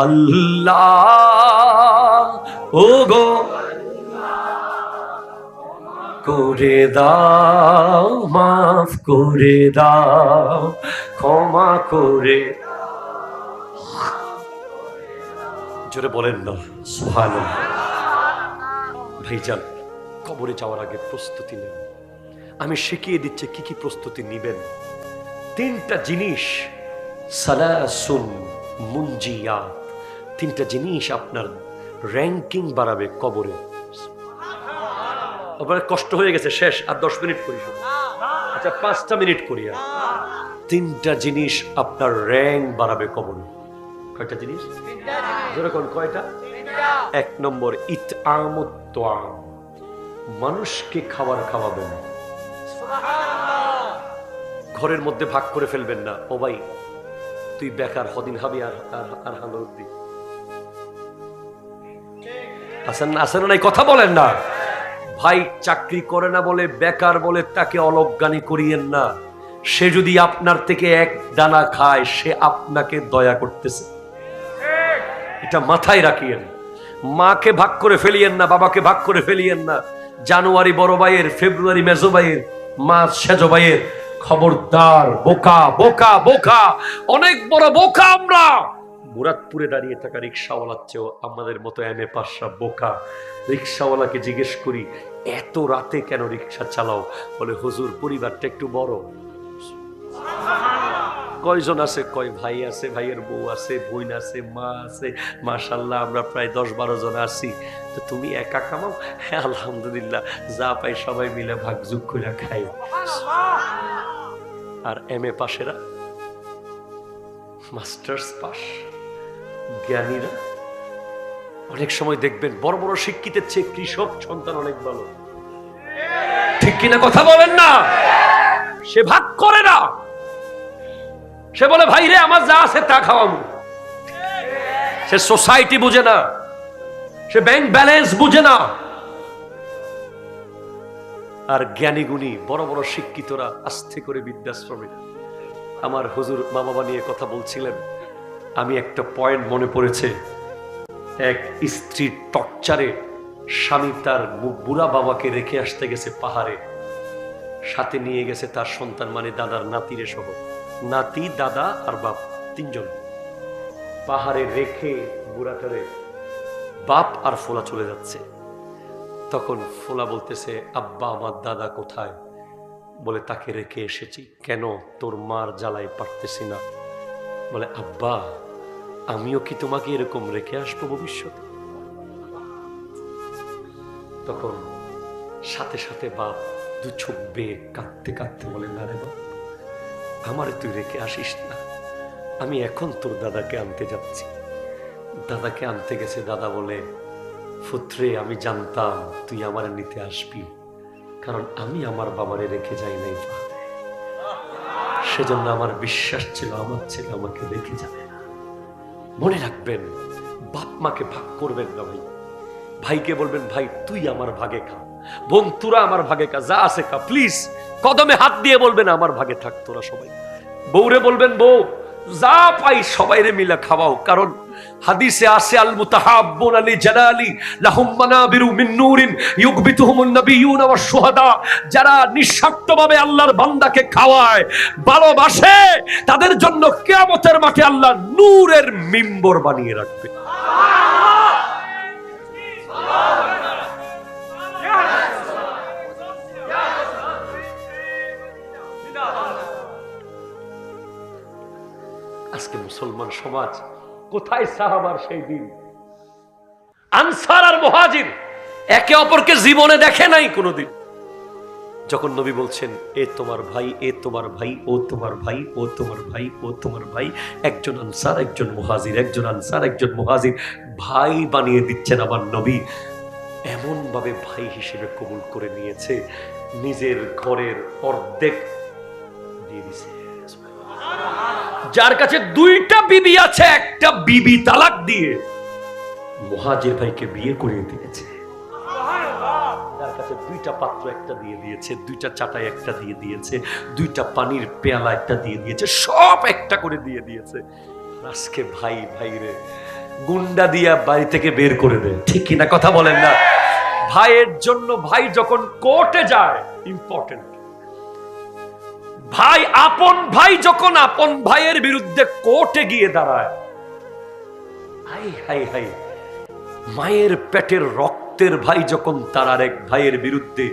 আল্লাহ ও গো করে দাও, মাফ করে দাও, ক্ষমা করে। জোরে বলেন না সুবহানাল্লাহ। ভাইজান, কবরে যাওয়ার আগে প্রস্তুতি নেন। আমি শিখিয়ে দিচ্ছি কি কি প্রস্তুতি নিবেন। 3টা জিনিস, সালাসুন মুনজিয়াত, 3টা জিনিস আপনার র্যাঙ্কিং বাড়াবে কবরে। আপনার কষ্ট হয়ে গেছে, শেষ, আর 10 মিনিট করি। আচ্ছা 5টা মিনিট করি। 3টা জিনিস আপনার র্যাঙ্ক বাড়াবে কবরে। কয়টা জিনিস? কয়টা? 1 নম্বর ইতআমুত তাআম, মানুষকে খাবার খাওয়াবেন। ঘরের মধ্যে ভাগ করে ফেলবেন না। ও ভাই তুই বেকার, হদিন হাবি আর হালুদ্দি আসেন না, আসেন নাই, কথা বলেন না ভাই। চাকরি করে না বলে, বেকার বলে তাকে অলজ্ঞানি করিয়েন না। সে যদি আপনার থেকে এক দানা খায়, সে আপনাকে দয়া করতেছে, এটা মাথায় রাখিয়েন। মাকে ভাগ করে ফেলিয়েন না, বাবাকে ভাগ করে ফেলিয়েন না। জানুয়ারি বড় ভাইয়ের, ফেব্রুয়ারি মেজো ভাইয়ের, মার্চ সেজো ভাইয়ের। খবরদার, বোকা বোকা বোকা, অনেক বড় বোকা আমরা। মুরাদপুরে দাঁড়িয়ে থাকা রিক্সাওয়ালার চেয়েও আমাদের মতো এমএ পাশরা বোকা। রিক্সাওয়ালাকে জিজ্ঞেস করি, এত রাতে কেন রিক্সা চালাও? বলে, হুজুর পরিবারটা একটু বড়। কয়জন আছে? কয় ভাই আছে, ভাইয়ের বউ আছে, বোন আছে, মা আছে, মাশাআল্লাহ আমরা প্রায় 10-12 জন আছি। তো তুমি একা কামাও? হ্যাঁ আলহামদুলিল্লাহ, যা পাই সবাই মিলে ভাগযোগ করে খাই। আর এমএ পাশেরা, মাস্টার্স পাস, জ্ঞানীরা অনেক সময় দেখবেন বড় বড় শিক্ষিতের চেয়ে কৃষক সন্তান অনেক ভালো। ঠিক কিনা কথা বলেন না? সে ভাগ করে না, সে বলে ভাই রে আমার যা আছে তা খাওয়াবো। সে সোসাইটি বুঝে না, সে ব্যাংক ব্যালেন্স বুঝে না। আর জ্ঞানী গুণী বড় বড় শিক্ষিতরা আস্তে করে বৃদ্ধাশ্রমে। আমার হুজুর মা বাবা নিয়ে কথা বলছিলেন, আমি একটা পয়েন্ট মনে পড়েছে। এক স্ত্রীর টর্চারে স্বামী তার বুড়া বাবাকে রেখে আসতে গেছে পাহাড়ে, সাথে নিয়ে গেছে তার সন্তান মানে দাদার নাতিরে সহ, নাতি দাদা আর বাপ তিনজন। পাহাড়ে রেখে বুড়াটারে বাপ আর ফোলা চলে যাচ্ছে। তখন ফোলা বলতেছে, আব্বা আমার দাদা কোথায়? বলে, তাকে রেখে এসেছি। কেন? তোর মার জ্বালায় পারতেছি না। বলে, আব্বা আমিও কি তোমাকে এরকম রেখে আসবো ভবিষ্যতে? তখন সাথে সাথে বাপ দু চোখ বেয়ে কাঁদতে কাঁদতে বলে, না রে বাপ, আমারে তুই রেখে আসিস না, আমি এখন তোর দাদাকে আনতে যাচ্ছি। দাদাকে আনতে গেছে। দাদা বলে, পুত্রে আমি জানতাম তুই আমারে নিতে আসবি, কারণ আমি আমার বাবারে রেখে যাই নাই, সেজন্য আমার বিশ্বাস ছিল আমার ছেলে আমাকে রেখে যাবে না। মনে রাখবেন, বাপ মাকে ভাগ করবেন না ভাই। ভাইকে বলবেন, ভাই তুই আমার ভাগে খা, বোন তোরা আমার ভাগে খা, যা আছে খা, প্লিজ। কদমে হাত দিয়ে বলবেন আমার ভাগে থাক তোরা সবাই। বউরে বলবেন, বউ যা পাই সবাইরে মিলা খাওয়াও, কারণ হাদিসে আছে, আল মুতাহাব্বুনা লিজালালি লাহুম মানাবিরু মিন নূরিন ইউগবিতুহুমুন নাবিয়্যুনা ওয়াশ শুহাদা। যারা নিঃস্বার্থভাবে আল্লাহর বান্দাকে খাওয়ায়, ভালোবাসে, তাদের জন্য কিয়ামতের মাঠে আল্লাহ নূরের মিম্বর বানিয়ে রাখবে। আজকে মুসলমান সমাজ কোথায়? সাহাবার সেই দিন, আনসার আর মুহাজির একে অপরকে জীবনে দেখে নাই কোনোদিন। যখন নবী বলছেন, এ তোমার ভাই, এ তোমার ভাই, ও তোমার ভাই, ও তোমার ভাই, ও তোমার ভাই, একজন আনসার একজন মুহাজির, একজন আনসার একজন মুহাজির, ভাই বানিয়ে দিচ্ছেন আমার নবী। এমন ভাবে ভাই হিসেবে কবুল করে নিয়েছে, নিজের ঘরের অর্ধেক দিয়ে দিছে। যার কাছে দুইটা বিবি আছে, একটা বিবি তালাক দিয়ে মুহাজির ভাইকে বিয়ে করিয়ে দিয়েছে। যার কাছে দুইটা পাত্র একটা দিয়ে দিয়েছে, দুইটা চাটাই একটা দিয়ে দিয়েছে, দুইটা পানির পেয়ালা একটা দিয়ে দিয়েছে, সব একটা করে দিয়ে দিয়েছে। আজকে ভাই ভাইরে গুন্ডা দিয়া বাড়ি থেকে বের করে দেয়। ঠিক কিনা কথা বলেন না? ভাইয়ের জন্য ভাই যখন কোর্টে যায়, ইম্পর্টেন্ট। ভাই, আপন ভাই যখন আপন ভাইয়ের বিরুদ্ধে কোর্টে গিয়ে দাঁড়ায়, হাই হাই হাই, মায়ের পেটের রক্তের ভাই যখন তার আরেক ভাইয়ের বিরুদ্ধে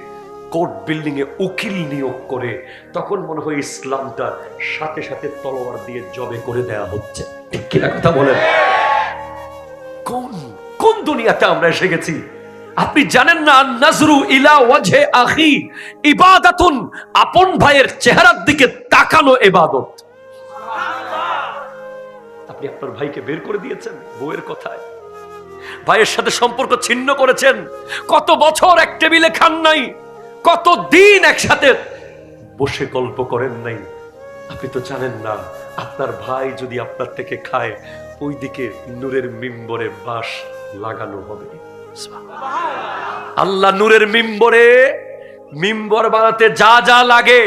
কোর্ট বিল্ডিং এ উকিল নিয়োগ করে, তখন মনে হয় ইসলামটা সাথে সাথে তলোয়ার দিয়ে জবে করে দেয়া হচ্ছে। ঠিক কিনা কথা বলেন? কোন কোন দুনিয়াতে আমরা এসে গেছি? আপনি জানেন না, নাজরু ইলা ওয়াজহে আখি ইবাদাতুন, আপন ভাইয়ের চেহারার দিকে তাকানো ইবাদত। আপনি আপনার ভাইকে বের করে দিয়েছেন বউয়ের কথায়, ভাইয়ের সাথে সম্পর্ক ছিন্ন করেছেন, কত বছর এক টেবিলে খান নাই, কত দিন একসাথে বসে গল্প করেন নাই। আপনি তো জানেন না, আপনার ভাই যদি আপনার থেকে খায়, ওইদিকে নূরের মিম্বরে বাঁশ লাগানো হবে। আল্লাহ নূরের মিম্বরে মিম্বর বানাতে যা যা লাগে,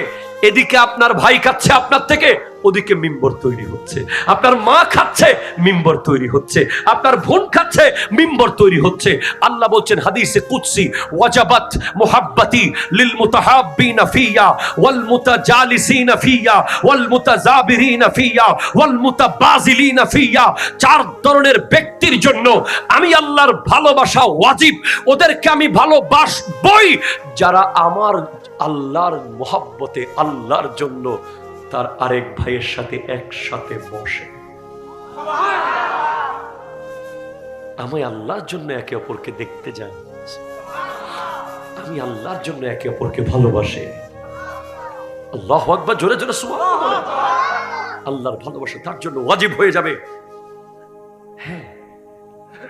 এদিকে আপনার ভাই খাচ্ছে আপনার থেকে, ওদিকে মিম্বর তৈরি হচ্ছে। আপনার মা খাচ্ছে, মিম্বর তৈরি হচ্ছে। আপনার বোন খাচ্ছে, মিম্বর তৈরি হচ্ছে। আল্লাহ বলছেন হাদিসে কুদসি, ওয়াজাবাত মুহাব্বতি লিল মুতাহাব্বিনা ফিয়া ওয়াল মুতাজালিসিনা ফিয়া ওয়াল মুতাজাবিরিনা ফিয়া ওয়াল মুতাবাজিলিনা ফিয়া। চার ধরনের ব্যক্তির জন্য আমি আল্লাহর ভালোবাসা ওয়াজিব। ওদেরকে আমি ভালোবাসবই যারা আমার আল্লাহর মোহাব্বতে, আল্লাহর জন্য তার আরেক ভাইয়ের সাথে একসাথে বসে। আমি আল্লাহর জন্য একে অপরকে দেখতে যাই, আমি আল্লাহর জন্য একে অপরকে ভালোবাসে। আল্লাহু আকবার, জোরে জোরে সুবহানাল্লাহ বলেন। আল্লাহর ভালোবাসা তার জন্য ওয়াজিব হয়ে যাবে। হ্যাঁ,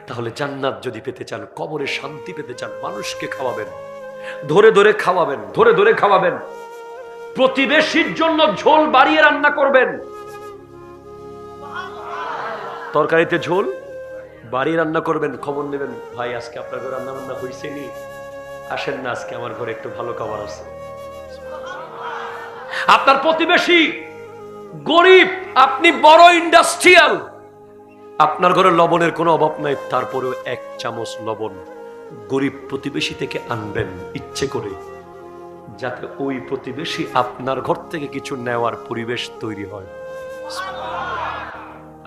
তাহলে জান্নাত যদি পেতে চান, কবরে শান্তি পেতে চান, মানুষকে খাওয়াবেন, ধরে ধরে খাওয়াবেন, ধরে ধরে খাওয়াবেন। প্রতিবেশীর জন্য ঝোল বাড়িয়ে রান্না করবেন। তরকারিতে ঝোল বাড়িয়ে রান্না করবেন, খবর নেবেন, ভাই আজকে আপনার ঘরে রান্না বান্না হয়েছে নি, আসেন না, আজকে আমার ঘরে একটু ভালো খাবার আছে। আপনার প্রতিবেশী গরিব, আপনি বড় ইন্ডাস্ট্রিয়াল, আপনার ঘরে লবণের কোনো অভাব নাই, তারপরেও এক চামচ লবণ গরিব প্রতিবেশী থেকে আনবেন ইচ্ছে করে, যাতে ওই প্রতিবেশী আপনার ঘর থেকে কিছু নেওয়ার পরিবেশ তৈরি হয়।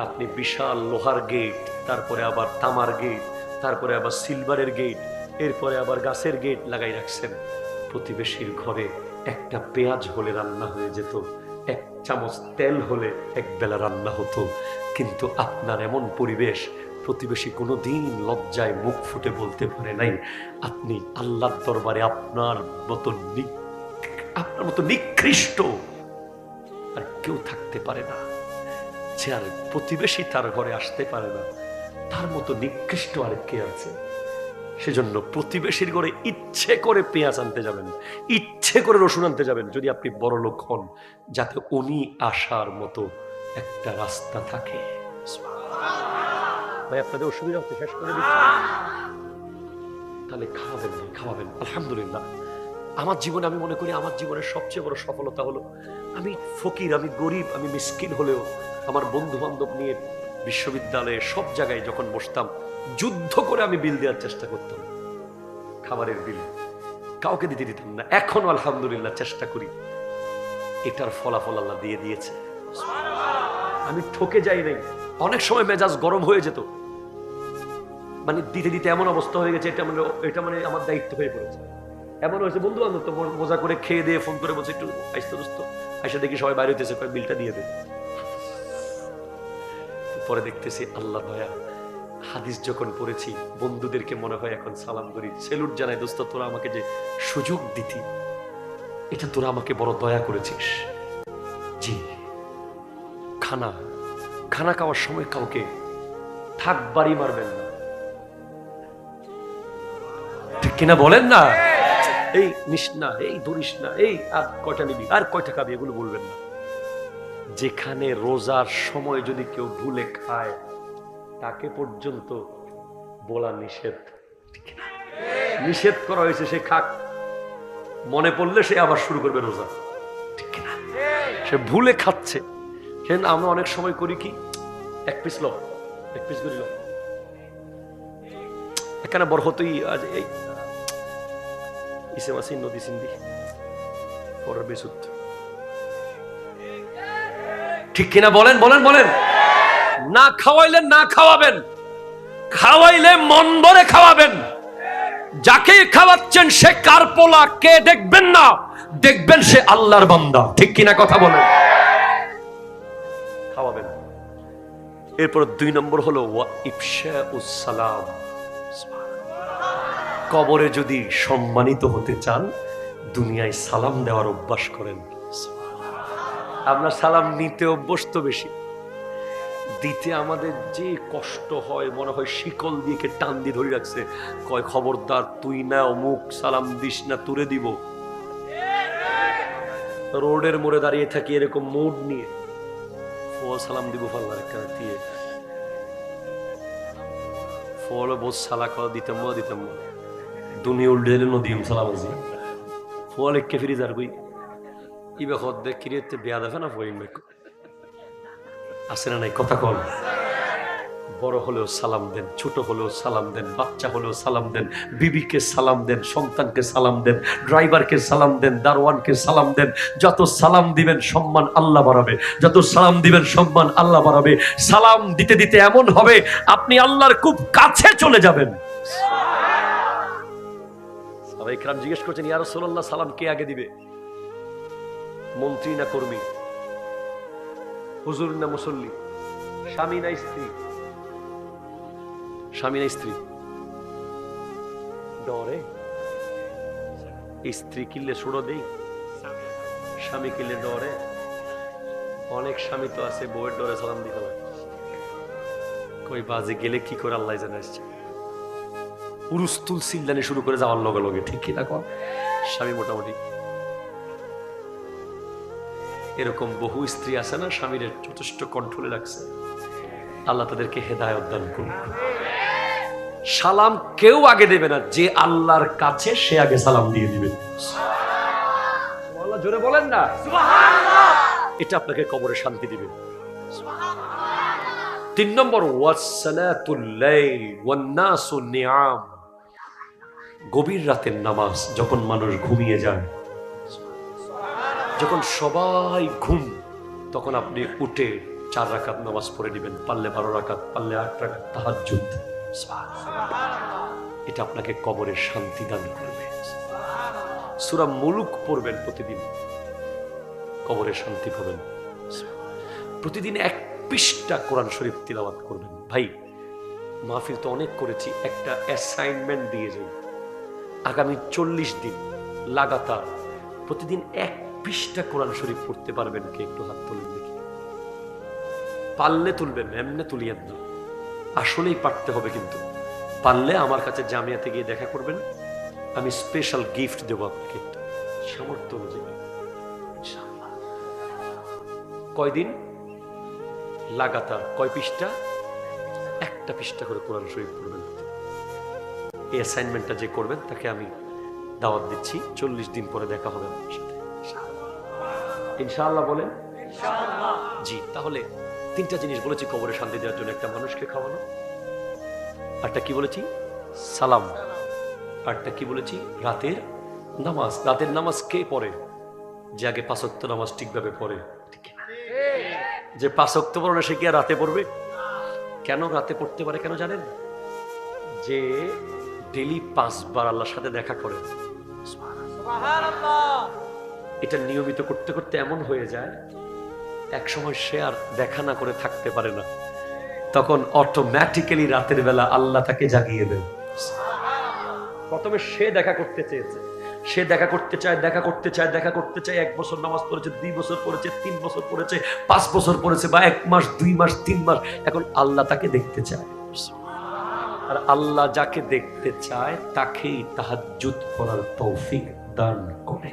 আপনি বিশাল লোহার গেট, তারপরে আবার তামার গেট, তারপরে আবার সিলভারের গেট, এরপরে আবার গাছের গেট লাগাই রাখছেন। প্রতিবেশীর ঘরে একটা পেঁয়াজ হলে রান্না হয়ে যেত, এক চামচ তেল হলে এক বেলা রান্না হতো। কিন্তু আপনার এমন পরিবেশ, প্রতিবেশী কোনোদিন লজ্জায় মুখ ফুটে বলতে পারে নাই। আপনি আল্লাহর দরবারে আপনার মতো নিকৃষ্ট আর কেউ থাকতে পারে না। যে আর প্রতিবেশী তার ঘরে আসতে পারে না, তার মতো নিকৃষ্ট আর কে আছে? সেজন্য প্রতিবেশীর ঘরে ইচ্ছে করে পেঁয়াজ আনতে যাবেন, ইচ্ছে করে রসুন আনতে যাবেন, যদি আপনি বড় লোক হন, যাতে উনি আসার মতো একটা রাস্তা থাকে। ভাই আপনাদের অসুবিধা হচ্ছে, শেষ করে দিচ্ছি। তাহলে খাওয়াবেন, খাওয়াবেন। আলহামদুলিল্লাহ, আমার জীবনে আমি মনে করি আমার জীবনের সবচেয়ে বড় সফলতা হলো আমি ফকির, আমি গরিব, আমি মিসকিন হলেও আমার বন্ধু বান্ধব নিয়ে বিশ্ববিদ্যালয়ে সব জায়গায় যখন বসতাম, যুদ্ধ করে আমি বিল দেওয়ার চেষ্টা করতাম, খাবারের বিল কাউকে দিতে দিতাম না। এখনো আলহামদুলিল্লাহ চেষ্টা করি, এটার ফলাফল আল্লাহ দিয়ে দিয়েছে। আমি ঠকে যাই নাই। অনেক সময় মেজাজ গরম হয়ে যেত, মানে দিতে দিতে এমন অবস্থা হয়ে গেছে, এটা মানে আমার দায়িত্ব হয়ে পড়েছে। এমন হয়েছে বন্ধু বান্ধব তো মজা করে খেয়ে দিয়ে ফোন করে বলছে একটু আইসতে দোস্ত, আইসা দেখি সবাই বাইরে হইতেছে, বিলটা দিয়ে দে। পরে দেখতেছি আল্লাহ দয়া, হাদিস যখন পড়েছি বন্ধুদেরকে মনে হয় এখন সালাম করি, সেলুট জানাই, দোস্ত তোরা আমাকে যে সুযোগ দিতি, এটা তোরা আমাকে বড় দয়া করেছিস। জি, খানা খাওয়ার সময় কাউকে থাক বাড়ি মারবেন না, ঠিক কিনা বলেন না? এই নিস না, এই ধরিস না, এই আর কয়টা নিবি, আর কয়টা খাবি, এগুলো বলবেন না। যেখানে রোজার সময় যদি কেউ ভুলে খায়, তাকে পর্যন্ত বলা নিষেধ, নিষেধ করা হয়েছে। সে খাক, মনে পড়লে সে আবার শুরু করবে রোজা, ঠিক না? সে ভুলে খাচ্ছে। সেজন্য আমরা অনেক সময় করি কি, এক পিস লো, এক পিস করি লো, এখানে বরহতই আজ এই ইসে মাসি নদী সিন্ধি পরের বেসুত, ঠিক কিনা বলেন? বলেন বলেন। না খাওয়াইলে না খাওয়াবেন, খাওয়াইলে মন ভরে খাওয়াবেন। যাকে খাওয়াচ্ছেন সে কার পোলা কে দেখবেন না, দেখবেন সে আল্লাহর বান্দা, ঠিক কিনা কথা বলেন? খাওয়াবেন। এরপর 2 নম্বর হলো ওয়া ইফশাউস সালাম। কবরে যদি সম্মানিত হতে চান, দুনিয়ায় সালাম দেওয়ার অভ্যাস করেন। আমরা সালাম নিতে অভ্যস্ত বেশি, দিতে আমাদের যে কষ্ট হয়, মনে হয় শিকল দিয়ে টান দিয়ে ধরে রাখছে, কয় খবরদার তুই না অমুক সালাম দিস না, তুরে দিব। রোডের মোড়ে দাঁড়িয়ে থাকি এরকম মুড নিয়ে, ফল সালাম দিব, ফাল্লার দিয়ে ফল বোঝ সালা খাওয়া দিতাম দিতাম দুনিয়া উল্টে দিলে নদীম সালাম আজি ফল একে ফিরি যার বই ইবে খদ দেখ কিরে বেয়া দেখে না ফইম আছে না নাই? কথা কন। বড় হলেও সালাম দেন, ছোট হলেও সালাম দেন, বাচ্চা হলেও সালাম দেন, বিবিকে সালাম দেন, সন্তানকে সালাম দেন, ড্রাইভারকে সালাম দেন, দারোয়ানকে সালাম দেন। যত সালাম দিবেন সম্মান আল্লাহ বাড়াবে, যত সালাম দিবেন সম্মান আল্লাহ বাড়াবে। সালাম দিতে দিতে এমন হবে আপনি আল্লাহর খুব কাছে চলে যাবেন। সাহাবায়ে কেরাম জিজ্ঞেস করছেন, ইয়া রাসূলুল্লাহ, সালাম কে আগে দিবে? মন্ত্রী না কর্মী? হুজুর না মুসল্লি? স্বামী না স্ত্রী? স্বামী না স্ত্রী? ডরে স্ত্রী কিনলে সুড়ো দেই, স্বামী কিনলে ডরে। অনেক স্বামী তো আছে বউয়ের ডরে সালাম দিতে লাগে। কই বাজে গেলে কি করে আল্লাহ জানে আসছে, উরুস্তুল সিল্লানি শুরু করে যাওয়ার লগে লগে। ঠিক কি না কন? স্বামী মোটামুটি এরকম বহু স্ত্রী আছে না, স্বামীর যথেষ্ট কন্ট্রোলে রাখছে। আল্লাহ তাদেরকে হেদায়েত দান করুন। সালাম কেউ আগে দেবে না, যে আল্লাহর কাছে সে আগে সালাম দিয়ে দিবে। সুবহানাল্লাহ, জোরে বলেন না সুবহানাল্লাহ। এটা আপনাকে কবরে শান্তি দিবে। 3 নম্বর, ওয়াসসালাতুল লাইল ওয়ান নাসু নিয়াম। গভীর রাতের নামাজ, যখন মানুষ ঘুমিয়ে যায়, যখন সবাই ঘুম, তখন আপনি উঠে 4 রাকাত নামাজ পড়ে নেবেন, পারলে 12 রাকাত, পারলে 8 রাকাত তাহাজ্জুদ। এটা আপনাকে কবরের শান্তি দান করবে। সূরা মুলুক পড়বেন প্রতিদিন, কবরের শান্তি পাবেন। প্রতিদিন 1 পৃষ্ঠা কোরআন শরীফ তিলাওয়াত করবেন। ভাই, মাহফিল তো অনেক করেছি, একটা অ্যাসাইনমেন্ট দিয়ে যাই। আগামী 40 দিন লাগাতার প্রতিদিন 1 পৃষ্ঠা কোরআন শরীফ পড়তে পারবেন কে? একটু হাত তুলেন দেখি। পারলে তুলবেন, এমনি তুলিয়েন না, আসলেই পারতে হবে। কিন্তু পারলে আমার কাছে জামিয়াতে গিয়ে দেখা করবেন, আমি স্পেশাল গিফট দেবো আপনাকে একটা, সামর্থ্য অনুযায়ী। কয়দিন লাগাতার কয় পৃষ্ঠা? 1টা পৃষ্ঠা করে কোরআন শরীফ পড়বেন। এই অ্যাসাইনমেন্টটা যে করবেন তাকে আমি দাওয়াত দিচ্ছি, 40 দিন পরে দেখা হবে আপনার সাথে ইনশাআল্লাহ। বলেন ইনশাআল্লাহ। জি, তাহলে 3টা জিনিস বলেছি কবরে শান্তি দেওয়ার জন্য। একটা মানুষকে খাওয়ানো, আরটা কি বলেছি? সালাম, আরটা কি বলেছি? রাতের নামাজ। রাতের নামাজ কে পড়ে? যে আগে 5 ওয়াক্ত নামাজ ঠিকভাবে পড়ে। যে 5 ওয়াক্ত পড়ে না সে কি আর রাতে পড়বে? কেন রাতে পড়তে পারে কেন জানেন? যে ডেইলি 5 বার আল্লাহর সাথে দেখা করে, এটা নিয়মিত করতে করতে এমন হয়ে যায় এক সময় সে আর দেখা না করে থাকতে পারে না, তখন অটোমেটিক্যালি রাতের বেলা আল্লাহ তাকে জাগিয়ে দেন। প্রথমে সে দেখা করতে চেয়েছে, সে দেখা করতে চায়, দেখা করতে চায়, দেখা করতে চায়। 1 বছর নামাজ পড়েছে, 2 বছর পড়েছে, 3 বছর পড়েছে, 5 বছর পড়েছে, বা 1 মাস, 2 মাস, 3 মাস। এখন আল্লাহ তাকে দেখতে চায়, আর আল্লাহ যাকে দেখতে চায় তাকেই তাহাজ্জুদ পড়ার তৌফিক দান করে।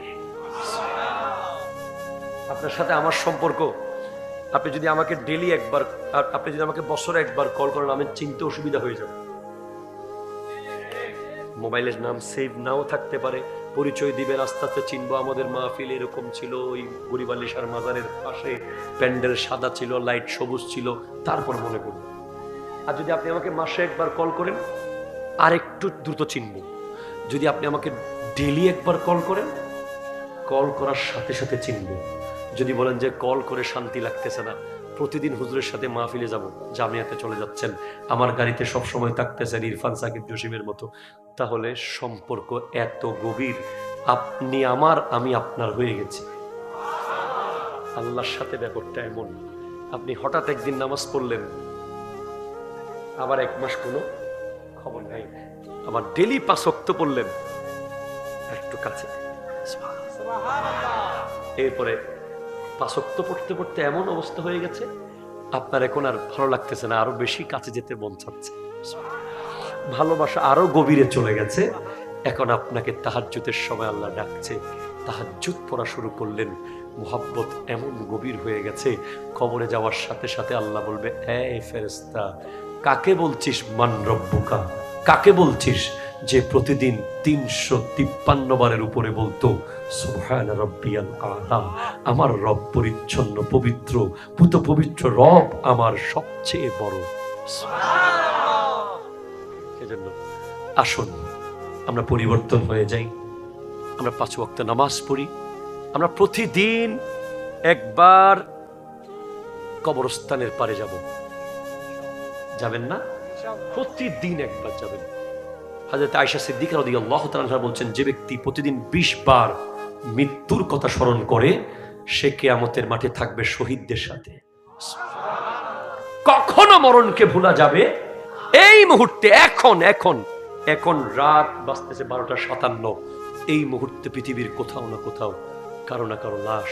আপনার সাথে আমার সম্পর্ক, আপনি যদি আমাকে ডেইলি একবার, আপনি যদি আমাকে বছরে একবার কল করেন, আমি চিনতে অসুবিধা হয়ে যাবে। মোবাইলের নাম সেভ নাও থাকতে পারে, পরিচয় দিবেন, আস্তে আস্তে চিনবো। আমাদের মাহফিল এরকম ছিল, ওই গরিবালিশার মাজারের পাশে, প্যান্ডেল সাদা ছিল, লাইট সবুজ ছিল, তারপর মনে করব। আর যদি আপনি আমাকে মাসে একবার কল করেন, আর একটু দ্রুত চিনবো। যদি আপনি আমাকে ডেইলি একবার কল করেন, কল করার সাথে সাথে চিনবো। যদি বলেন যে কল করে শান্তি লাগতেছে না, প্রতিদিন হুজুরের সাথে মাহফিলে যাব, জামিয়াতে চলে যাচ্ছেন, আমার গাড়িতে সব সময় থাকতেছেন ইরফান সাকিব জসিমের মতো, তাহলে সম্পর্ক এত গভীর, আপনি আমার, আমি আপনার হয়ে গেছি। আল্লাহর সাথে ব্যাপারটা এমন, আপনি হঠাৎ একদিন নামাজ পড়লেন, আবার 1 মাস কোনো খবর নাই, আবার ডেইলি 5 ওয়াক্ত পড়লেন, একটু কাছে। এরপরে 5 ওয়াক্ত পড়তে পড়তে এমন অবস্থা হয়ে গেছে, আপনার এখন আর ভালো লাগতেছে না, আরো বেশি কাছে যেতে মন চাচ্ছে, ভালোবাসা আরো গভীরে চলে গেছে। এখন আপনাকে তাহাজ্জুদের সময় আল্লাহ ডাকছে, তাহাজ্জুদ পড়া শুরু করলেন, মুহাব্বত এমন গভীর হয়ে গেছে, কবরে যাওয়ার সাথে সাথে আল্লাহ বলবে, এই ফেরেশতা, কাকে বলছিস মান রব্বুকা? কাকে বলছিস? যে প্রতিদিন 353 বারের উপরে বলতো সুবহান রাব্বিয়াল আলা, আমার রব পরিচ্ছন্ন পবিত্র, পুত পবিত্র রব আমার সবচেয়ে বড়। সেজন্য আসুন আমরা পরিবর্তন হয়ে যাই, আমরা 5 ওয়াক্ত নামাজ পড়ি, আমরা প্রতিদিন একবার কবরস্থানের পারে যাব। যাবেন না? প্রতিদিন একবার যাবেন। হযরত আয়েশা সিদ্দিকা রাদিয়াল্লাহু তাআলা আনহা বলছেন, যে ব্যক্তি প্রতিদিন 20 বার মৃত্যুর কথা স্মরণ করে সে কিয়ামতের মাঠে থাকবে শহীদদের সাথে। কখনো মরণকে ভোলা যাবে এই মুহূর্তে, এখন এখন এখন রাত বাজতেছে 12:57, এই মুহূর্তে পৃথিবীর কোথাও না কোথাও কারো না কারো লাশ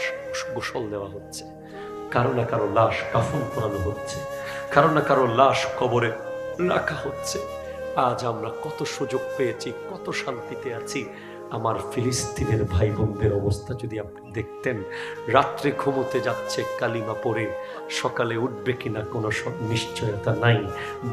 গোসল দেওয়া হচ্ছে, কারো না কারো লাশ কাফন পরানো হচ্ছে, কারো না কারো লাশ কবরে রাখা হচ্ছে। আজ আমরা কত সুযোগ পেয়েছি, কত শান্তিতে আছি। আমার ফিলিস্তিনের ভাই বোনদের অবস্থা যদি আপনি দেখতেন, রাত্রে ঘুমোতে যাচ্ছে কালিমা পড়ে, সকালে উঠবে কিনা কোনো নিশ্চয়তা নাই,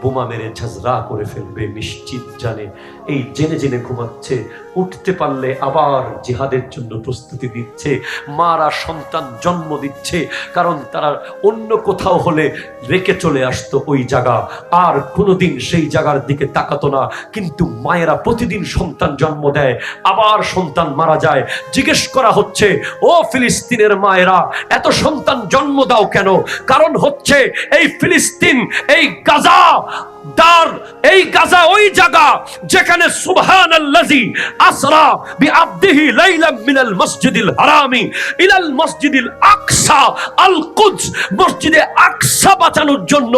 বোমা মেরে ঝাঁঝরা করে ফেলবে নিশ্চিত জানে, এই জেনে জেনে ঘুমাচ্ছে। উঠতে পারলে আবার জিহাদের জন্য প্রস্তুতি দিচ্ছে, মারা সন্তান জন্ম দিচ্ছে, কারণ তারা অন্য কোথাও হলে রেখে চলে আসতো ওই জায়গা, আর কোনোদিন সেই জায়গার দিকে তাকাতো না। কিন্তু মায়েরা প্রতিদিন সন্তান জন্ম দেয়, আবার সন্তান মারা যায়। জিজ্ঞেস করা হচ্ছে, ও ফিলিস্তিনের মায়েরা এত সন্তান জন্ম দাও কেন? কারণ হচ্ছে এই ফিলিস্তিন, এই গাজা দার, এই গাজা ওই জায়গা যেখানে সুবহানাল্লাযী আসরা বিআবদিহি লাইলাম মিনাল মসজিদিল হারামি ইলাল মসজিদিল আকসা আল কুদস, মসজিদে আকসা বাঁচানোর জন্য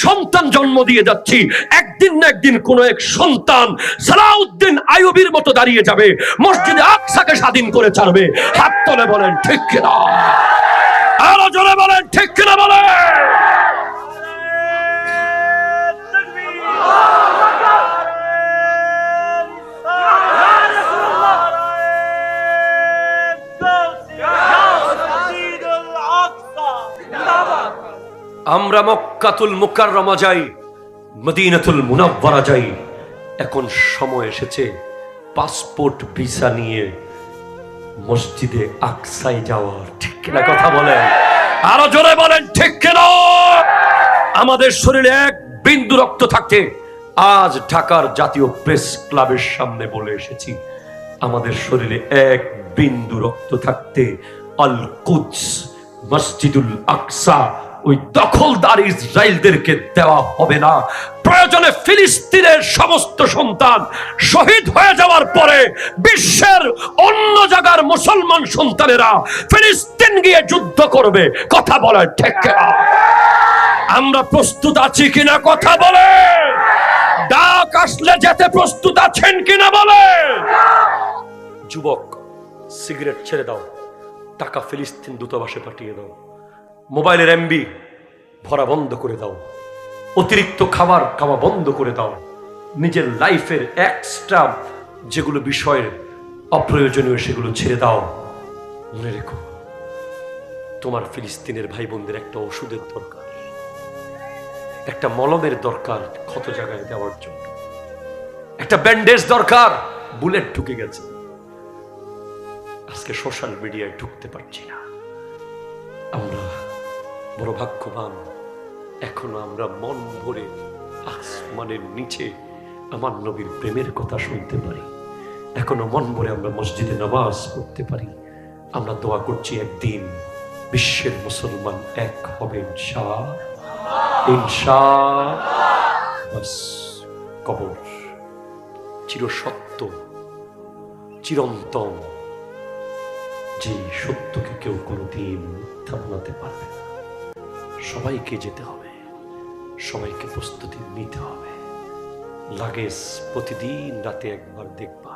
সন্তান জন্ম দিয়ে যাচ্ছি। একদিন না একদিন কোন এক সন্তান সালাউদ্দিন আইয়ুবীর মতো দাঁড়িয়ে যাবে, মসজিদে আকসাকে স্বাধীন করে ছাড়বে। হাত তুলে বলেন ঠিক কিনা? আরো জোরে বলেন ঠিক কিনা? বলেন। আমরা মক্কাতুল মুকাররমা যাই, মদিনাতুল মুনাওয়ারা যাই, এখন সময় এসেছে পাসপোর্ট ভিসা নিয়ে মসজিদে আকসায় যাওয়ার। ঠিক কিনা কথা বলেন? আরো জোরে বলেন ঠিক কিনা? আমাদের শরীরে এক বিন্দু রক্ত থাকতে আজ ঢাকার জাতীয় প্রেস ক্লাবের সামনে বলে এসেছি, আমাদের শরীরে এক বিন্দু রক্ত থাকতে আল কুদস মসজিদুল আকসা ওই দখলদার ইসরায়েলদেরকে দেওয়া হবে না। প্রয়োজনে ফিলিস্তিনের সমস্ত সন্তান শহীদ হয়ে যাওয়ার পরে বিশ্বের অন্য জায়গার মুসলমান সন্তানেরা ফিলিস্তিন গিয়ে যুদ্ধ করবে। কথা বলেন ঠিক কিনা? আমরা প্রস্তুত আছি কিনা? কথা বলে। ডাক আসলে যেতে প্রস্তুত আছেন কিনা? বলে। যুবক, সিগারেট ছেড়ে দাও, টাকা ফিলিস্তিন দূতাবাসে পাঠিয়ে দাও, মোবাইলের এমবি ভরা বন্ধ করে দাও, অতিরিক্ত খাবার খাওয়া বন্ধ করে দাও, নিজের লাইফের এক্সট্রা যেগুলো বিষয়ের অপ্রয়োজনীয় সেগুলো ছেড়ে দাও। মনে রেখো, তোমার ফিলিস্তিনের ভাই বোনদের একটা ওষুধের দরকার, একটা মলমের দরকার ক্ষত জায়গায় দেওয়ার জন্য, একটা ব্যান্ডেজ দরকার, বুলেট ঢুকে গেছে, আজকে সোশ্যাল মিডিয়ায় ঢুকতে পারছি না। আমরা বড় ভাগ্যবান, এখনো আমরা মন ভরে আসমানের নিচে আমার নবীর প্রেমের কথা শুনতে পারি, এখনো মন ভরে আমরা মসজিদে নামাজ পড়তে পারি। আমরা দোয়া করছি একদিন বিশ্বের মুসলমান এক হবে ইনশাআল্লাহ। কবর চিরসত্য, চিরন্তন, যে সত্যকে কেউ কোনোদিন মিথ্যা বানাতে পারবে না। সবাইকে যেতে হবে, সবাইকে প্রস্তুতি নিতে হবে। লাগেজ প্রতিদিন রাতে একবার দেখবা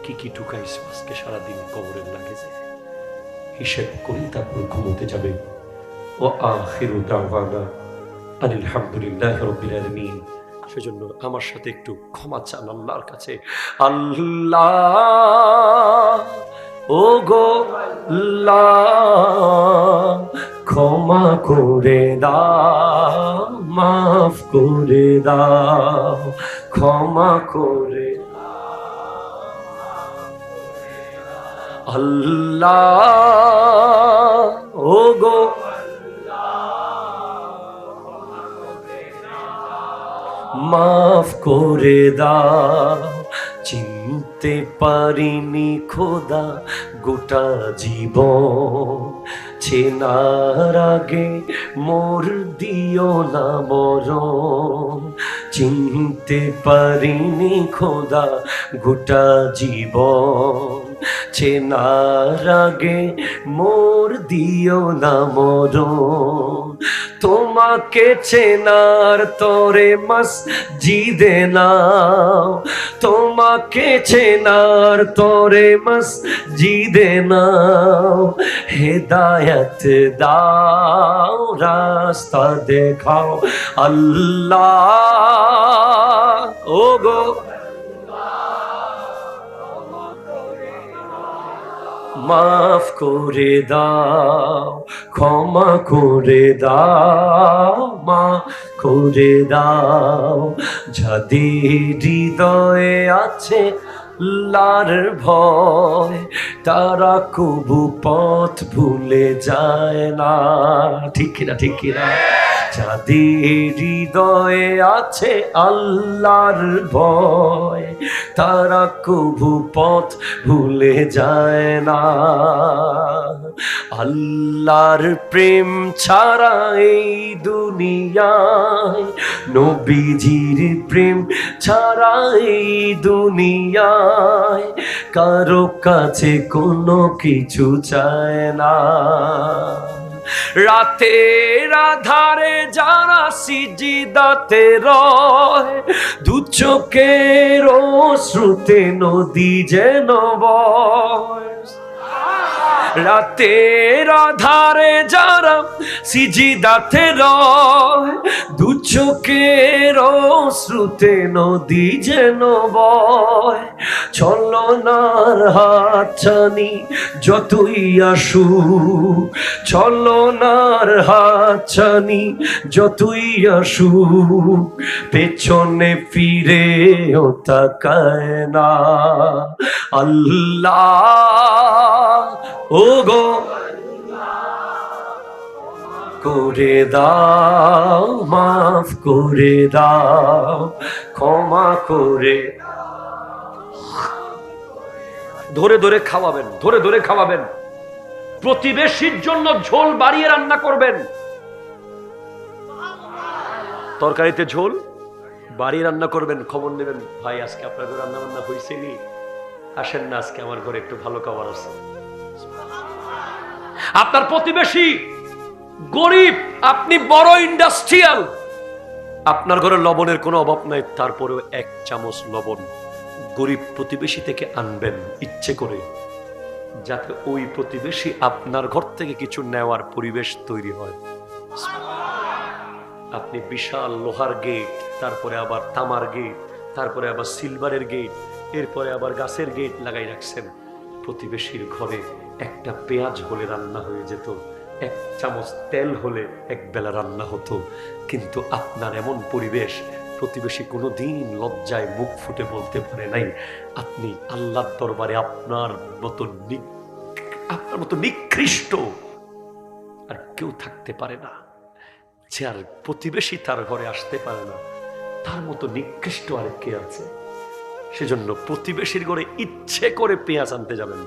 কি কি ঢুকাইছ আজকে সারাদিন কবরের লাগেজে, হিসেব করি তারপর ঘুমোতে যাবে। ও আখিরু দাওয়ানা আনিল হামদুলিল্লাহি রাব্বিল আলামিন। সেজন্য আমার সাথে একটু ক্ষমা চান আল্লাহর কাছে। আল্লাহ ও গো আল্লাহ, ক্ষমা করে দাও মাফ করে দাও, ক্ষমা করে আল্লাহ, ও গো মাফ করে দাও, চিনতে পারিনি খোদা গোটা জীবন, চেনার আগে মোর দিও না মরণ, চিনতে পারিনি খোদা গোটা জীবন, চেনার আগে মোর দিও না মরণ, তোমাকে চেনার তরে মসজিদে নাও, তোমাকে চেনার তরে মসজিদে নাও, হেদায়েত দাও, রাস্তা দেখাও আল্লাহ, ও গো মাফ করে দাও, ক্ষমা করে দাও, মাফ করে দাও, যাদের হৃদয়ে আছে আল্লাহর ভয়, তারা কবু পথ ভুলে যায় না, ঠিক কিনা ঠিক কিনা, যাদের হৃদয়ে আছে আল্লাহর ভয়, তারা কবু পথ ভুলে যায় না, আল্লাহর প্রেম ছাড়া এই দুনিয়ায়, নবীজির প্রেম ছাড়া এই দুনিয়ায়, কারো কাছে কোনো কিছু চায় না, রাতের আধারে যারা সিজদাতে রয়, দু চোখের অশ্রুতে নদী যেন বয়, রাতের আধারে যারা সিজদাতে রয়, দু চোখের অশ্রুতে নদী যেন বয়, ছলনার হাতছানি যতই আসুক, ছলনার হাতছানি যতই আসুক, পেছনে ফিরেও তাকায় না, আল্লাহ, ও গো করে দাও, মাফ করে দাও, ক্ষমা করে, ধরে ধরে খাওয়াবেন, ধরে ধরে খাওয়াবেন, প্রতিবেশীর জন্য ঝোল বাড়িয়ে রান্না করবেন, তরকারিতে ঝোল বাড়িয়ে রান্না করবেন, খবর নেবেন, ভাই আজকে আপনার ঘরে রান্না বান্না হয়েছে নি, আসেন না আজকে আমার ঘরে একটু ভালো খাবার আছে। আপনার প্রতিবেশী গরিব, আপনি বড় ইন্ডাস্ট্রিয়াল, আপনার ঘরে লবণের কোনো অভাব নাই, তারপরেও এক চামচ লবণ গরিব প্রতিবেশী থেকে আনবেন ইচ্ছে করে, যাতে ওই প্রতিবেশী আপনার ঘর থেকে কিছু নেওয়ার পরিবেশ তৈরি হয়। আপনি বিশাল লোহার গেট, তারপরে আবার তামার গেট, তারপরে আবার সিলভারের গেট, এরপরে আবার গাছের গেট লাগাই রাখছেন, প্রতিবেশীর ঘরে একটা পেঁয়াজ হলে রান্না হয়ে যেত, এক চামচ তেল হলে এক বেলা রান্না হতো, কিন্তু আপনার এমন পরিবেশ, প্রতিবেশী কোনোদিন লজ্জায় মুখ ফুটে বলতে পারে নাই, আপনি আল্লাহর দরবারে আপনার মতো নিকৃষ্ট আর কেউ থাকতে পারে না, যে আর প্রতিবেশী তার ঘরে আসতে পারে না, তার মতো নিকৃষ্ট আর কে আছে? সেজন্য প্রতিবেশীর ঘরে ইচ্ছে করে পেঁয়াজ আনতে যাবেন,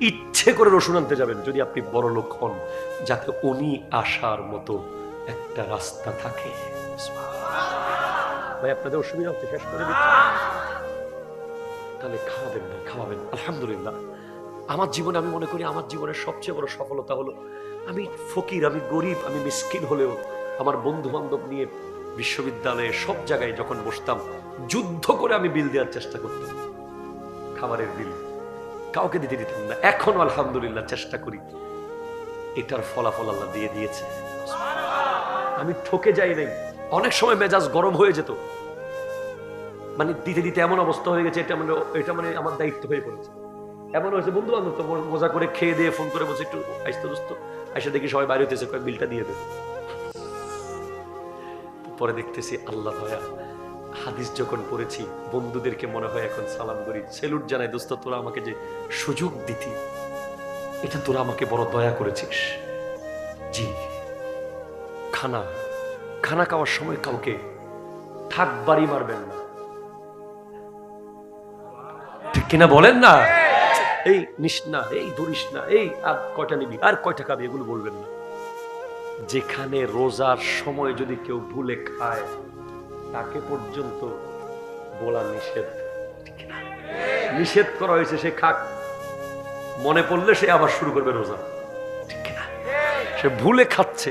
ইচ্ছে করে রসুন আনতে যাবেন, যদি আপনি বড় লোক হন, যাতে উনি আসার মতো একটা রাস্তা থাকে। ভাই আপনাদের অসুবিধা হচ্ছে, শেষ করে দিচ্ছি, তাহলে খাওয়াবেন না, খাওয়াবেন। আলহামদুলিল্লাহ, আমার জীবনে আমি মনে করি আমার জীবনের সবচেয়ে বড় সফলতা হলো, আমি ফকির, আমি গরিব, আমি মিসকিন হলেও আমার বন্ধু বান্ধব নিয়ে বিশ্ববিদ্যালয়ে সব জায়গায় যখন বসতাম, যুদ্ধ করে আমি বিল দেওয়ার চেষ্টা করতাম, খাবারের বিল কাউকে দিতে দিতাম না। এখন আলহামদুলিল্লাহ চেষ্টা করি, এটার ফলাফল আল্লাহ দিয়ে দিয়েছে, আমি ঠকে যাই নাই। অনেক সময় মেজাজ গরম হয়ে যেত, মানে দিতে দিতে এমন অবস্থা হয়ে গেছে, এটা মানে আমার দায়িত্ব হয়ে পড়েছে। এমন হয়েছে বন্ধু বান্ধব তো মজা করে খেয়ে দিয়ে ফোন করে বলছে একটু আসতে দোস্ত, এসে দেখি সবাই বাইরে হইতেছে, কয়েক বিলটা দিয়ে দেবে। পরে দেখতেছি আল্লাহ দয়া, হাদিস যখন পড়েছি বন্ধুদেরকে মনে হয় এখন সালাম করি, সেলুট জানাই, দোস্ত তোরা আমাকে যে সুযোগ দিতি, এটা তোরা আমাকে বড় দয়া করেছিস। জি, খানা খানা খাওয়ার সময় কাউকে ঠাক বাড়ি মারবেন না, ঠিক কিনা বলেন না? এই নিস না, এই ধরিস না, এই আর কয়টা নিবি, আর কয়টা খাবি, এগুলো বলবেন না। যেখানে রোজার সময় যদি কেউ ভুলে খায় তাকে পর্যন্ত বলা নিষেধ, ঠিক না? নিষেধ করা হয়েছে, সে খাক, মনে পড়লে সে আবার শুরু করবে রোজা, ঠিক না? সে ভুলে খাচ্ছে।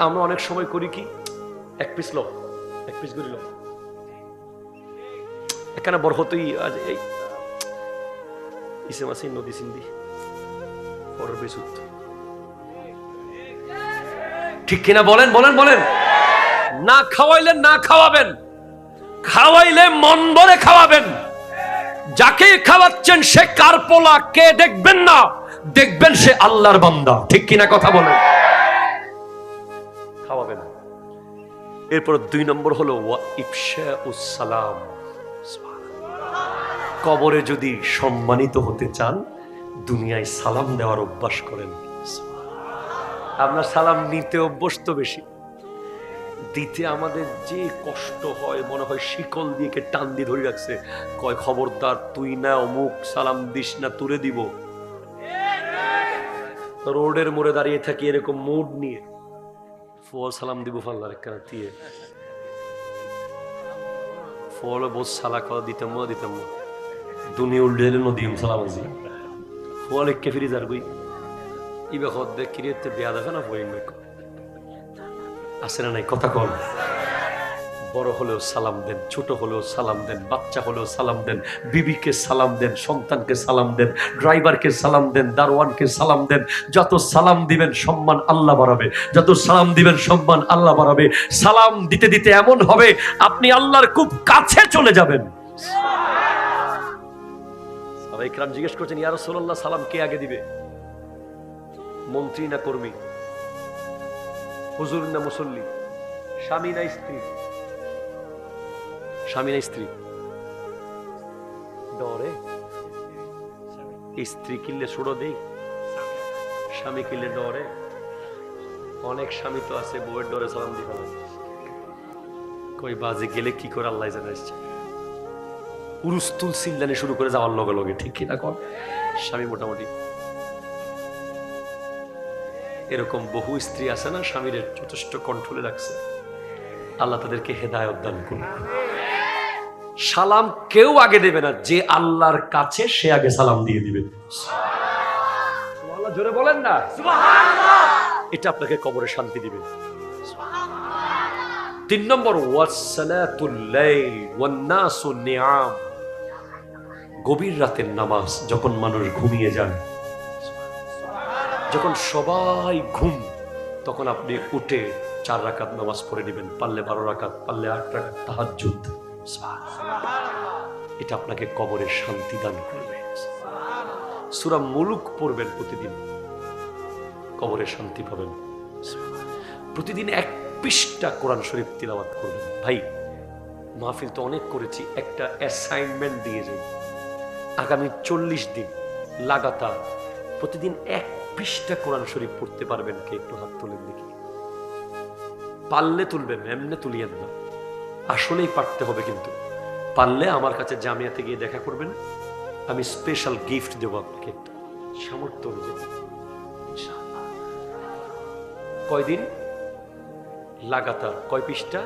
আমরা অনেক সময় করি কি, এক পিস লো, এক পিস করি লো, এখানে বরহতই আজ এই ইসে মাসে নদী সিন্ধি পরের বেসুত, ঠিক কিনা বলেন? বলেন বলেন। না খাওয়াইলে না খাওয়াবেন, খাওয়াইলে মন ভরে খাওয়াবেন। যাকে খাওয়াচ্ছেন সে কার পোলা কে দেখবেন না, দেখবেন সে আল্লাহর বান্দা, ঠিক কিনা কথা বলেন? খাওয়াবেন। এরপর 2 নম্বর হলো ওয়া ইফশাউস সালাম। কবরে যদি সম্মানিত হতে চান, দুনিয়ায় সালাম দেওয়ার অভ্যাস করেন। আপনার সালাম নিতে অভ্যস্ত বেশি, দিতে আমাদের যে কষ্ট হয়, মনে হয় শিকল দিয়ে টান দিয়ে ধরে রাখছে, কয় খবরদার তুই না অমুক সালাম দিস না, তুলে দিব। রোডের মোড়ে দাঁড়িয়ে থাকি এরকম মুড নিয়ে, ফল সালাম দিব ফাল্লার কানা দিয়ে, ফল বোঝ সালা খাওয়া দিতাম না, দিতাম না, দুনিয়া উল্টে নদীম সালাম আজি ফল একে ফিরি যার গই ইবে হদ দেখ কিরিতে বেয়া দেখা না বই আসে না নাই কথা কল। বড় হলেও সালাম দেন, ছোট হলেও সালাম দেন, বাচ্চা হলেও সালাম দেন, বিবিকে সালাম দেন, সন্তানকে সালাম দেন, ড্রাইভারকে সালাম দেন, দারোয়ানকে সালাম দেন। যত সালাম দিবেন সম্মান আল্লাহ বাড়াবে, যত সালাম দিবেন সম্মান আল্লাহ বাড়াবে। সালাম দিতে দিতে এমন হবে আপনি আল্লাহর খুব কাছে চলে যাবেন। সাহাবায়ে কেরাম জিজ্ঞেস করছেন, ইয়া রাসূলুল্লাহ সালাম কে আগে দিবে? মন্ত্রী না কর্মী, হুজুর না মুসল্লি, স্বামী না স্ত্রী? স্বামী না স্ত্রী? ডরে স্ত্রী কিনলে ছোড়ো দেই, স্বামী কিনলে ডরে। অনেক স্বামী তো আছে বউয়ের ডরে সালাম দিবে না, কই বাজে গেলে কি করে আল্লাহ জানে আসছে, উরুস্তুল সিল্লানি শুরু করে যাওয়ার লগে লগে, ঠিক কিনা কর? স্বামী মোটামুটি এরকম বহু স্ত্রী আছে না, স্বামীর যথেষ্ট কন্ট্রোলে রাখছে, আল্লাহ তাদেরকে হেদায়েত দান করুন। সালাম কেউ আগে দেবে না, যে আল্লাহর কাছে সে আগে সালাম দিয়ে দিবে। সুবহানাল্লাহ, জোরে বলেন না সুবহানাল্লাহ। এটা আপনাকে কবরে শান্তি দিবে। 3 নম্বর ওয়াসসালাতুল লাইল ওয়ান নাসু নিয়াম। গভীর রাতের নামাজ, যখন মানুষ ঘুমিয়ে যান, যখন সবাই ঘুম, তখন আপনি উঠে 4 রাকাত নামাজ পড়ে নেবেন, পারলে 12 রাকাত, পারলে 8 রাকাত তাহাজ্জুদ। এটা আপনাকে কবরের শান্তি দান করবে। সূরা মুলুক পড়বেন প্রতিদিন, কবরের শান্তি পাবেন। প্রতিদিন 1 পৃষ্ঠা কোরআন শরীফ তিলাওয়াত করবেন। ভাই মাহফিল তো অনেক করেছি, একটা অ্যাসাইনমেন্ট দিয়ে যাই, আগামী 40 দিন লাগাতার প্রতিদিন 1 পৃষ্ঠা কোরআন শরীফ পড়তে পারবেন কে? একটু হাত তুলেন দেখি। পারলে তুলবেন, এমনি তুলিয়েন না, আসলেই পারতে হবে। কিন্তু পারলে আমার কাছে জামিয়াতে গিয়ে দেখা করবেন, আমি স্পেশাল গিফট দেবো আপনাকে একটা, সামর্থ্য অনুযায়ী। কয়দিন লাগাতার কয় পৃষ্ঠা?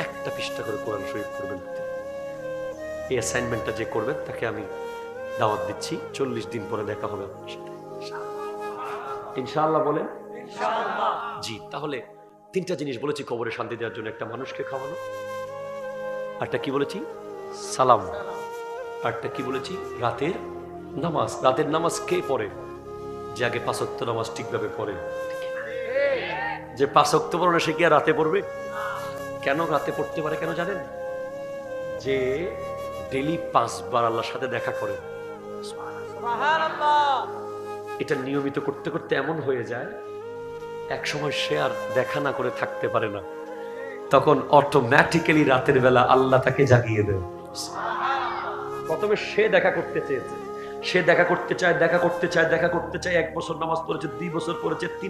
1টা পৃষ্ঠা করে কোরআন শরীফ পড়বেন। এই অ্যাসাইনমেন্টটা যে করবেন তাকে আমি দাওয়াত দিচ্ছি, 40 দিন পরে দেখা হবে আপনার সাথে ইনশাআল্লাহ। বলেন ইনশাআল্লাহ। জি, তাহলে 3টা জিনিস বলেছি কবরে শান্তি দেওয়ার জন্য। একটা মানুষকে খাওয়ানো, আরটা কি বলেছি? সালাম, আরটা কি বলেছি? রাতের নামাজ। রাতের নামাজ কে পড়ে? যে আগে 5 ওয়াক্ত নামাজ ঠিকভাবে পড়ে। যে 5 ওয়াক্ত পড়ে না সে কি আর রাতে পড়বে? কেন রাতে পড়তে পারে কেন জানেন? যে ডেইলি 5 বার আল্লাহর সাথে দেখা করে, এটা নিয়মিত করতে করতে এমন হয়ে যায় এক সময় সে আর দেখা না করে থাকতে পারে না, তখন অটোমেটিক্যালি রাতের বেলা আল্লাহ তাকে জাগিয়ে দেয়। প্রথমে সে দেখা করতে চেয়েছে, সে দেখা করতে চায়, দেখা করতে চায়, দেখা করতে চায়। 1 বছর নামাজ পড়েছে, 2 বছর পড়েছে, 3